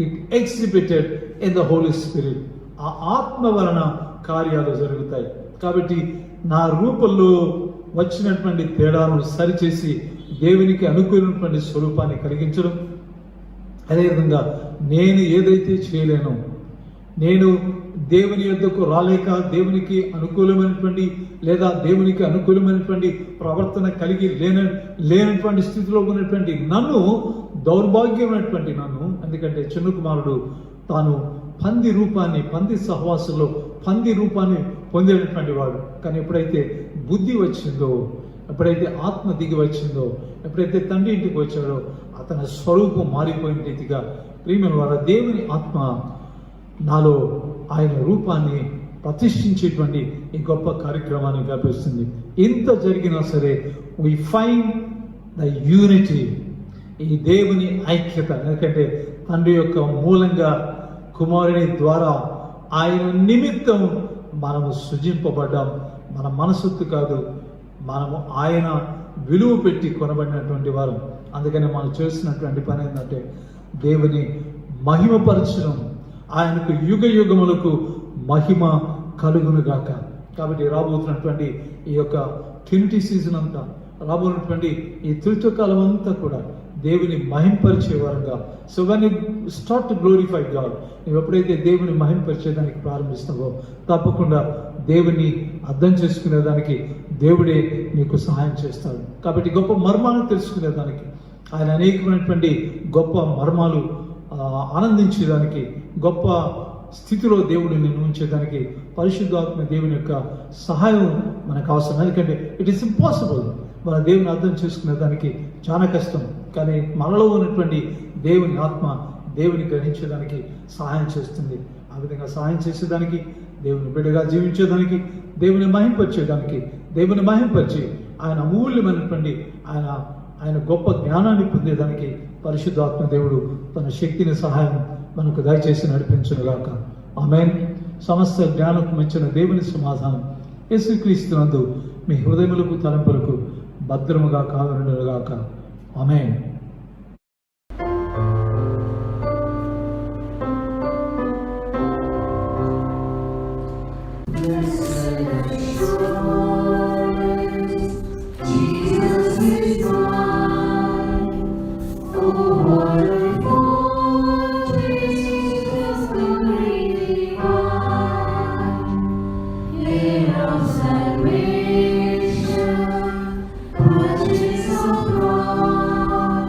it exhibited in the Holy Spirit. ఆ ఆత్మ వలన కార్యాలు జరుగుతాయి. కాబట్టి నా రూపంలో వచ్చినటువంటి తేడాను సరిచేసి దేవునికి అనుకూలమైనటువంటి స్వరూపాన్ని కలిగించడం, అదేవిధంగా నేను ఏదైతే చేయలేనో, నేను దేవుని యొద్దకు రాలేక దేవునికి అనుకూలమైనటువంటి లేదా దేవునికి అనుకూలమైనటువంటి ప్రవర్తన కలిగి లేనటువంటి స్థితిలో ఉన్నటువంటి నన్ను, దౌర్భాగ్యమైనటువంటి నన్ను, ఎందుకంటే చిన్న కుమారుడు తాను పంది సహవాసంలో పంది రూపాన్ని పొందేటటువంటి వాడు. కానీ ఎప్పుడైతే బుద్ధి వచ్చిందో, ఎప్పుడైతే ఆత్మ దిగి వచ్చిందో, ఎప్పుడైతే తండ్రి ఇంటికి వచ్చాడో అతని స్వరూపం మారిపోయిన రీతిగా ప్రియమైన వారు దేవుని ఆత్మ నాలో ఆయన రూపాన్ని ప్రతిష్ఠించేటువంటి ఈ గొప్ప కార్యక్రమాన్ని కల్పిస్తుంది. ఇంత జరిగినా సరే వి ఫైండ్ ద యూనిటీ, ఈ దేవుని ఐక్యత. ఎందుకంటే తండ్రి యొక్క మూలంగా కుమారుని ద్వారా ఆయన నిమిత్తం మనము సృజింపబడ్డాం. మన మనసొత్తు కాదు, మనము ఆయన విలువ పెట్టి కొనబడినటువంటి వారు. అందుకని మనం చేస్తున్నటువంటి పని ఏంటంటే దేవుని మహిమపరచడం, ఆయనకు యుగ యుగములకు మహిమ కలుగునుగాక. కాబట్టి రాబోతున్నటువంటి ఈ యొక్క ట్రినిటీ సీజన్ అంతా, రాబోతున్నటువంటి ఈ త్రిత్వకాలం అంతా కూడా దేవుని మహింపరిచే వారంగా. So when you start to glorify God, నువ్వు ఎప్పుడైతే దేవుని మహింపరిచేదానికి ప్రారంభిస్తావో తప్పకుండా దేవుని అర్థం చేసుకునేదానికి దేవుడే నీకు సహాయం చేస్తాడు. కాబట్టి గొప్ప మర్మాలను తెలుసుకునేదానికి, ఆయన అనేకమైనటువంటి గొప్ప మర్మాలు ఆనందించేదానికి, గొప్ప స్థితిలో దేవుడు నిన్ను ఉంచేదానికి పరిశుద్ధాత్మ దేవుని యొక్క సహాయం మనకు అవసరం. ఎందుకంటే ఇట్ ఈస్ ఇంపాసిబుల్, మన దేవుని అర్థం చేసుకునేదానికి చాలా కష్టం. కానీ మనలో ఉన్నటువంటి దేవుని ఆత్మ దేవుని గ్రహించేదానికి సహాయం చేస్తుంది. ఆ విధంగా సహాయం చేసేదానికి, దేవుని బిడ్డగా జీవించేదానికి, దేవుని మహింపరిచేదానికి, దేవుని మహింపరిచి ఆయన అమూల్యమైనటువంటి ఆయన గొప్ప జ్ఞానాన్ని పొందేదానికి పరిశుద్ధాత్మ దేవుడు తన శక్తిని సహాయం మనకు దయచేసి నడిపించునుగాక. ఆమేన్. సమస్త జ్ఞానకు మించిన దేవుని సమాధానం యేసుక్రీస్తునందు మీ హృదయములకు తలంపులకు భద్రముగా కావనుగాక. ఆమేన్. Salvation, purchase of God.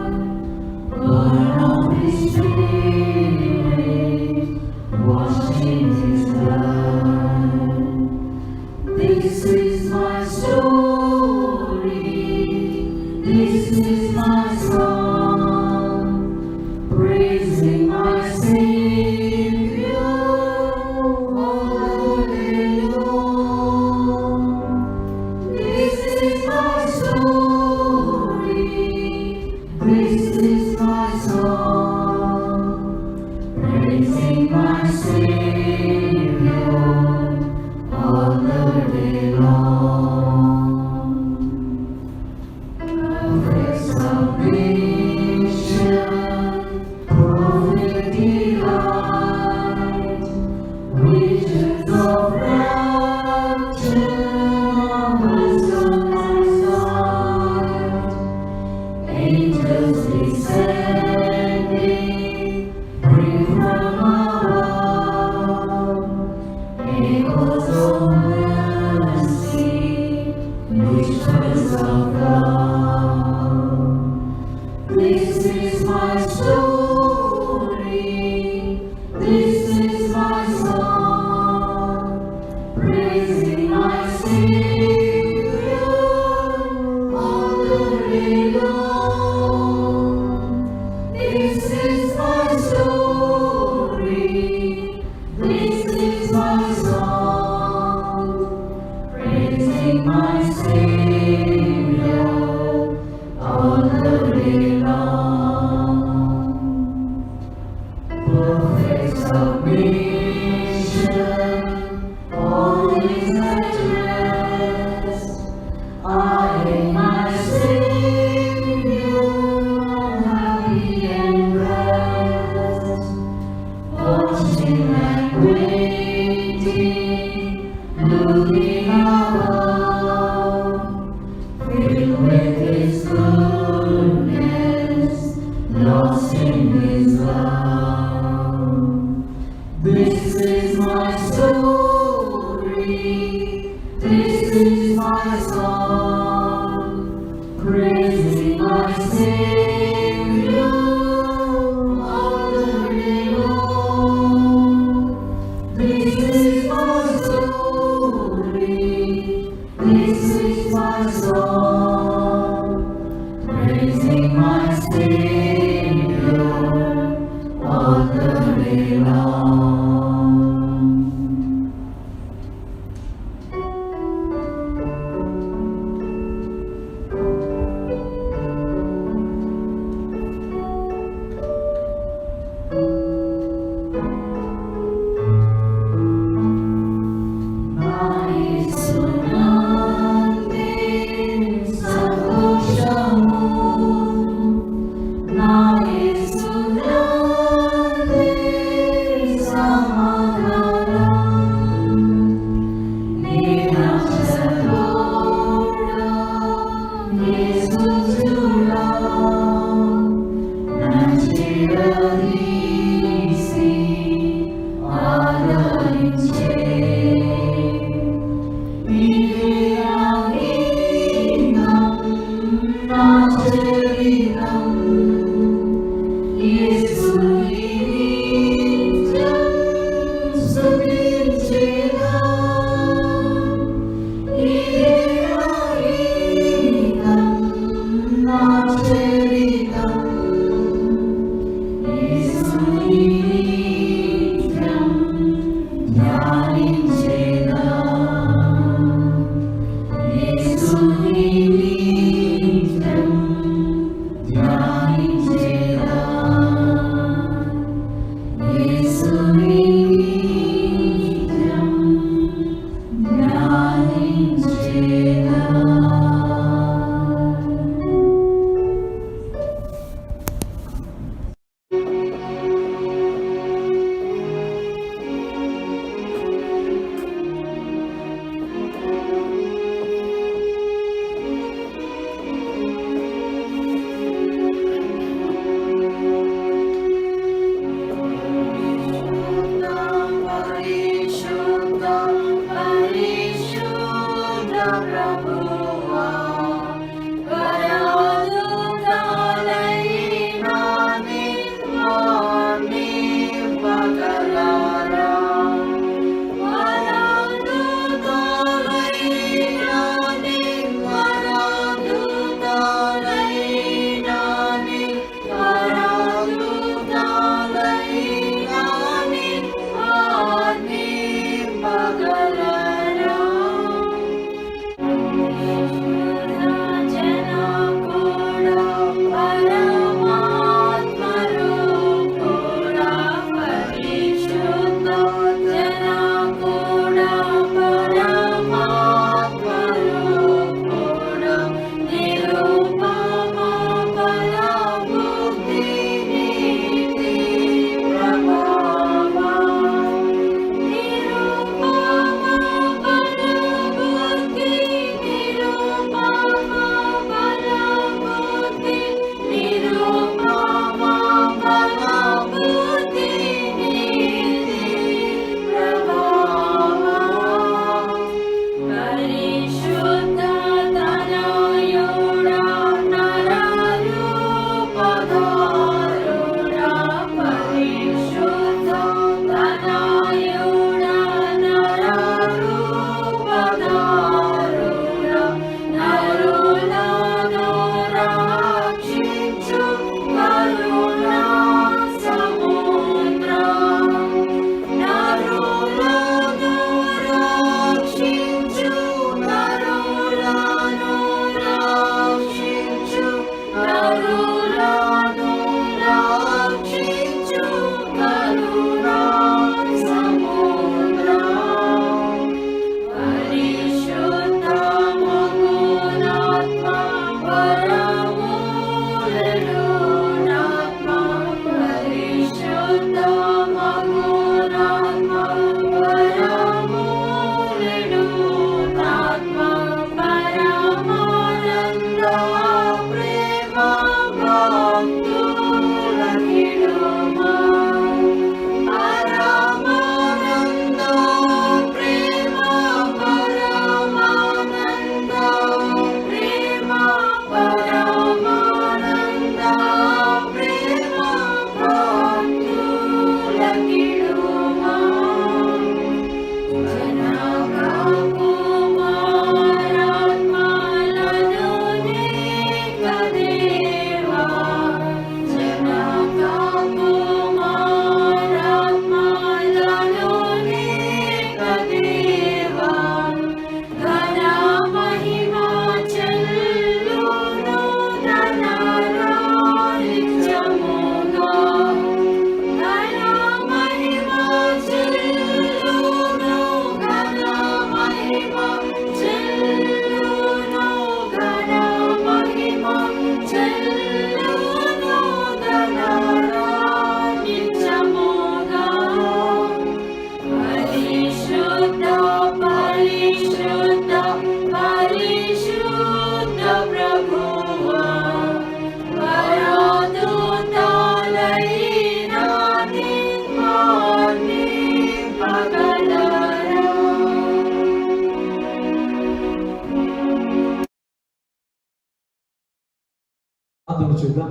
చేద్దాం.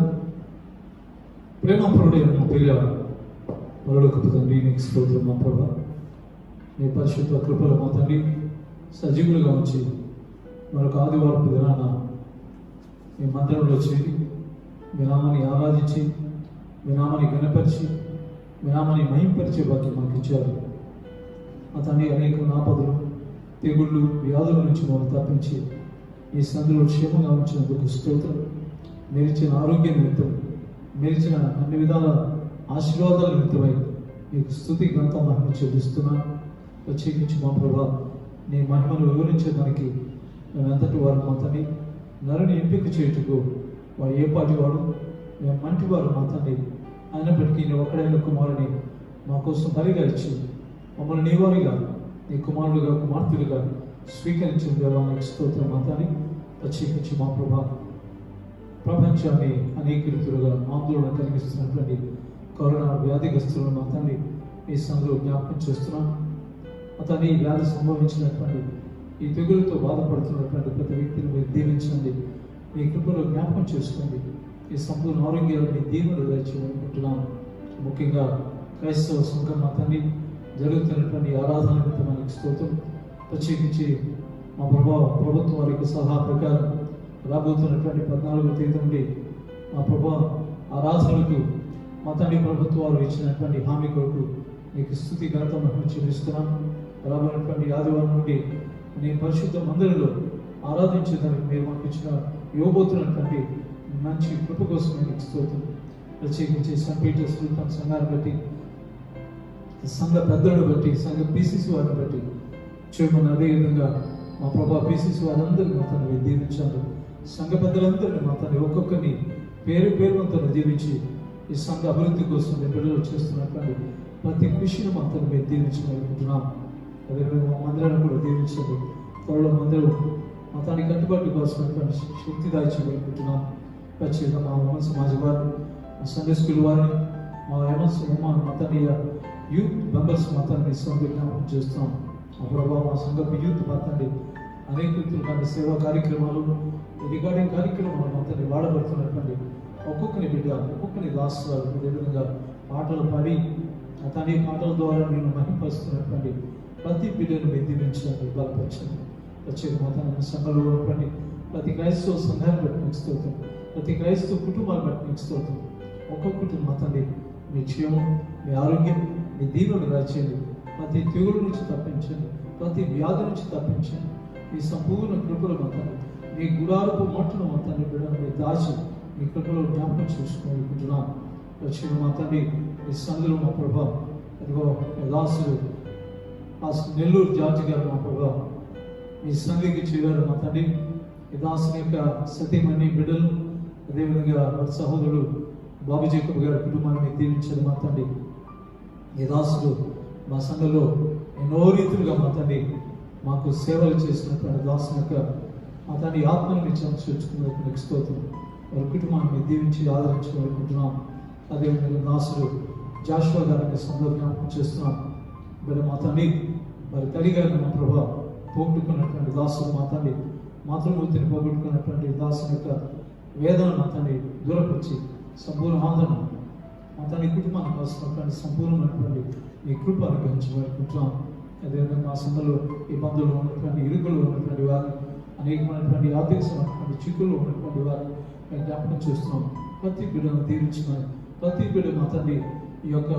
ప్రేమపరుడే మా ప్రియ పరలోకపు తండ్రి, నీకు స్తోత్రం మా ప్రభా. నీ పరిశుద్ధ కృపలో మా తండ్రి సజీవులుగా ఉంచి మరొక ఆదివారపు దినాన మీ మందిరంలో చేరి మీ నామాన్ని ఆరాధించి మీ నామాన్ని గణపరిచి మీ నామాన్ని మహింపరిచే భాగ్యం మాకు ఇచ్చారు. మా తండ్రి అనేక ఆపదలు, తెగుళ్ళు, వ్యాధుల నుంచి మమ్మల్ని తప్పించి ఈ సందులో క్షేమంగా ఉంచినందుకు స్తోత్రం. మీరిచ్చిన ఆరోగ్య నిమిత్తం, మీరిచ్చిన అన్ని విధాల ఆశీర్వాదాల నిమిత్తమై మీకు స్తుతి ఘనత మహిమ చెల్లిస్తున్నాను. ప్రత్యేకించి మా ప్రభా నీ మహిమను వివరించడానికి మేమంతటి వారు మా తండ్రి నరుని ఎంపిక చేయుటకు వాడు ఏ పాటి వాడు, మేము మంటి వారు మా తండ్రి. అయినప్పటికీ నీ ఒక్కడైన కుమారుని మా కోసం బలిగా ఇచ్చి మమ్మల్ని నీ వారిగా, నీ కుమారులుగా, కుమార్తెలుగా స్వీకరించిన దేవానికి స్తోత్రం మా తండ్రి. ప్రత్యేకించి మా ప్రభా ప్రపంచాన్ని అనేక రీతులుగా ఆందోళన కలిగిస్తున్నటువంటి కరోనా వ్యాధిగ్రస్తులను మా తండ్రి ఈ సందులో జ్ఞాపకం చేస్తున్నాం. అతని ఈ వ్యాధి సంభవించినటువంటి ఈ తెగులతో బాధపడుతున్నటువంటి ప్రతి వ్యక్తిని మీరు దీవించండి. మీ కృపలో జ్ఞాపకం చేసుకోండి. ఈ సంపూర్ణ ఆరోగ్యాలు మీ దీవులు దయచేయాలనుకుంటున్నాను. ముఖ్యంగా క్రైస్తవ సంఘం మా తండ్రి జరుగుతున్నటువంటి ఆరాధన నిమిత్తమానికి స్తోత్రం. ప్రత్యేకించి మా ప్రభుత్వం వారికి సలహా ప్రకారం రాబోతున్నటువంటి 14వ తేదీ నుండి మా ఆరాధనలకు మా తండ్రి ప్రభుత్వం వారు ఇచ్చినటువంటి హామీ కొరకు నీకు స్తుతి ఘనత మహిమ చెల్లిస్తున్నాం. రాబోయేటువంటి ఆదివారం నుండి నీ పరిశుద్ధ మందిరంలో ఆరాధించేదానికి మీరు మాకు ఇచ్చిన ఇవ్వబోతున్నటువంటి మంచి కృప కోసం నీకు స్తోత్రం. ప్రత్యేకించి సెయింట్ పీటర్స్ తన సంఘాన్ని బట్టి, సంఘ పెద్దలను బట్టి, సంఘ పీసీసీ వారిని బట్టి చేయమని, అదేవిధంగా మా ప్రభా పీసీసీ వారందరినీ మా తను దీవించారు. సంఘ పెద్దలందరినీ మా తను ఒక్కొక్కరిని పేరు పేరును తను దీవించి ఈ సంఘ అభివృద్ధి కోసం మీ బిడ్డలు చేస్తున్నటువంటి ప్రతి కృషిని మా తను మీరు దీవించాలనుకుంటున్నాం. అదేవిధంగా మా మందిరాన్ని కూడా దీవించండి. త్వరలో మందిరం మా తనకి కట్టుబాటు కావాల్సినటువంటి శక్తి దాయిచేయాలనుకుంటున్నాం. ప్రత్యేకంగా మా ఉమెన్ సమాజ్ వారు, మా సండే స్కూల్ వారిని, మా మా తన యూత్ మెంబర్స్ మాత్రాన్ని జ్ఞాపకం చేస్తున్నాం. మా ప్రభావ మా సంఘపు యూత్ మాత్రండి అనేక రీతులు సేవా కార్యక్రమాలు, రికార్డింగ్ కార్యక్రమాలు మాత్రాన్ని వాడబడుతున్నటువంటి ఒక్కొక్కరి బిడ్డ, ఒక్కొక్కరి దాసులు అదేవిధంగా పాటలు పాడి అతని పాటల ద్వారా నేను మహింపరుస్తున్నటువంటి ప్రతి బిడ్డను మీరు దీవించండి, బలపరచండి. ప్రత్యేక మాత్రం సంఘంలో ఉన్నటువంటి ప్రతి క్రైస్తవ సంఘాన్ని బట్టి మీకు స్తోత్రం, ప్రతి క్రైస్తవ కుటుంబాన్ని బట్టి మీకు స్తోత్రం. ఒక్కొక్కటి మాత్రాన్ని మీ క్షేమం, మీ ఆరోగ్యం, మీ దీవెనలు రాచేయండి. ప్రతి తెగుల నుంచి తప్పించండి, ప్రతి వ్యాధి నుంచి తప్పించండి. మీ సంపూర్ణ కృపలు మాత్రాన్ని, మీ గుడారపు మొట్టను మాత్రాన్ని బిడ్డను మీరు దాచి మీ కృపలో జ్ఞాపకం చేసుకోనుకుంటున్నాం. వచ్చిన మాత్రాన్ని ఈ సందులో మా ప్రభా, అదిగో దాసులు నెల్లూరు జార్జి గారు మా ప్రభా మీ సంధికి చేరారు మా తండ్రి. ఈ దాసుని యొక్క సతీమణి బిడ్డలు, అదేవిధంగా వారి సహోదరులు బాబు జేకబ్ గారి కుటుంబాన్ని దీవించారు మా తండ్రి. ఈ దాసులు మా సంఘంలో ఎన్నో రీతులుగా మా తండ్రి మాకు సేవలు చేసినటువంటి దాసుని యొక్క మా తండ్రి ఆత్మను మీరు చేర్చుకున్నటువంటి స్తోత్రం. వారి కుటుంబాన్ని దీవించి ఆదరించాలనుకుంటున్నాం. అదేవిధంగా దాసులు జాషువా గారిని సంఘంలో జ్ఞాపకం చేస్తున్నాం. బిడ్డ మా తండ్రి వారి తల్లి గారిని మా ప్రభా పోగొట్టుకున్నటువంటి దాసులు మా తండ్రి, మాతృమూర్తిని పోగొట్టుకున్నటువంటి దాసుని యొక్క వేదన మా తండ్రి దూరపరిచి సంపూర్ణ ఆదరణ మా తండ్రి కుటుంబానికి వస్తున్నటువంటి సంపూర్ణమైనటువంటి మీ కృప అనుగ్రహించబడుకుంటున్నాం. అదేవిధంగా మా సంఘంలో ఈ బంధువులు ఉన్నటువంటి ఇరుకులు ఉన్నటువంటి వారిని, అనేకమైనటువంటి ఆర్థికమైనటువంటి చిక్కులు ఉన్నటువంటి వారిని మేము జ్ఞాపకం చేస్తున్నాం. ప్రతి బిడ్డను దీవించిన ప్రతి బిడ్డ మా తండ్రి ఈ యొక్క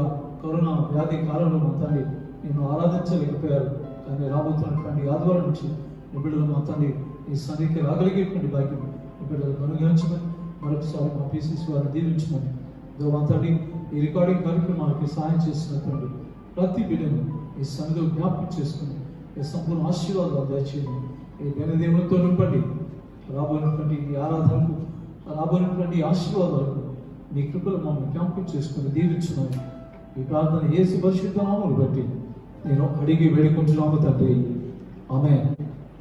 కరోనా వ్యాధి కాలంలో మా తండ్రి నేను ఆరాధించలేకపోయారు. కానీ రాబోతున్నటువంటి ఆదివారం నుంచి ఈ బిడ్డలు మా తండ్రి ఈ సన్నిధికి రాగలిగేటువంటి భాగ్యం ఈ బిడ్డలకు అనుగ్రహించమని, మరొకసారి మా పీసీసీ వారిని దీవించమని, మా తండ్రి ఈ రికార్డింగ్ కార్యక్రమాలకి సహాయం చేసినటువంటి ప్రతి బిడ్డను ఈ సన్నిధిలో జ్ఞాపకం చేసుకుని ఈ సంపూర్ణ ఆశీర్వాదాలు దయచేయండి. ఈ ఘనదేవునితో నింపండి. రాబోయినటువంటి ఈ ఆరాధనకు, రాబోయినటువంటి ఆశీర్వాదాలకు మీ కృపలు మమ్మల్ని జ్ఞాపకం చేసుకుని దీవించున్నాను. ఈ ప్రార్థన యేసు పరిశుద్ధ నామమును బట్టి నేను అడిగి వేడుకుంటున్నాము తండ్రి. ఆమె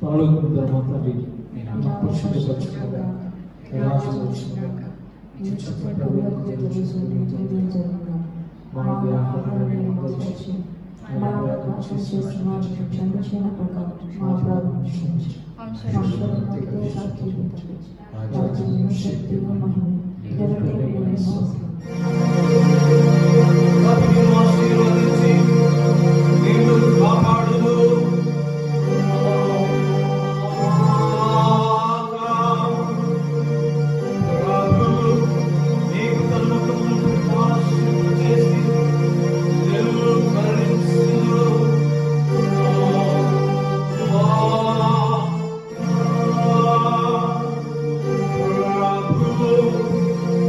పరలోకపు తండ్రి పరిశుద్ధపరచుగాక, ఆశీర్వదించి నిన్ను కాపాడును. నీకు తన ముఖమును ప్రకాశింపజేసి నిన్ను కరుణించును.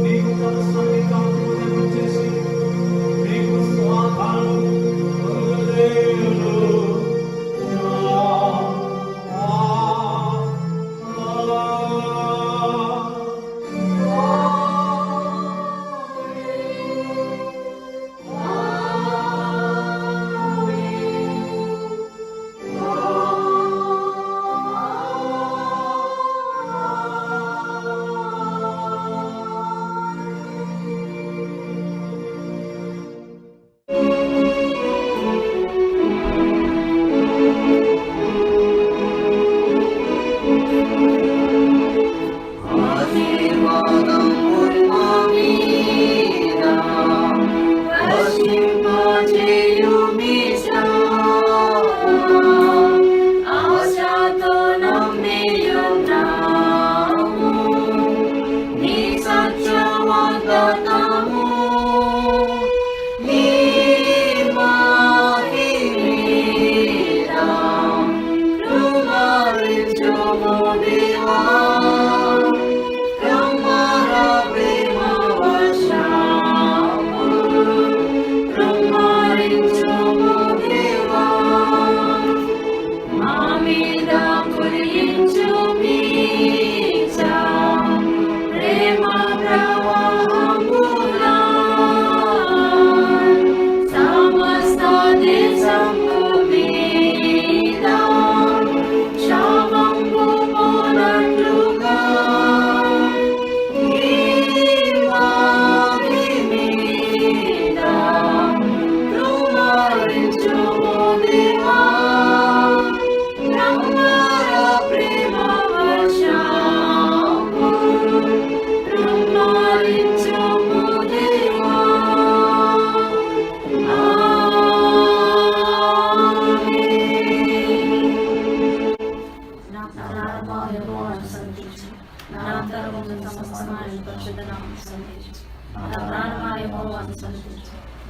నీకు తన సన్నిధానము చేసి నీకు సమాధానము కలుగజేయును.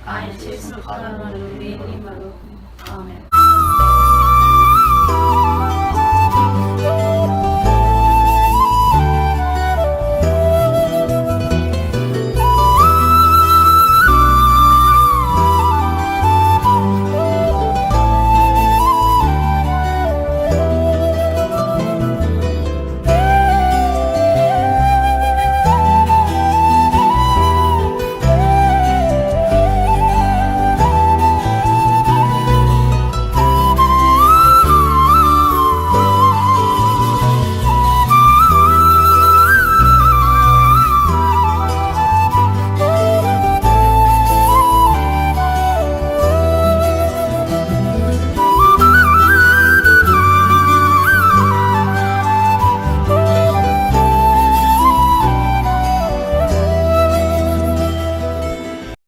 ఆయన చేసిన కార్యాలు దేనిని మరో. ఆమేన్.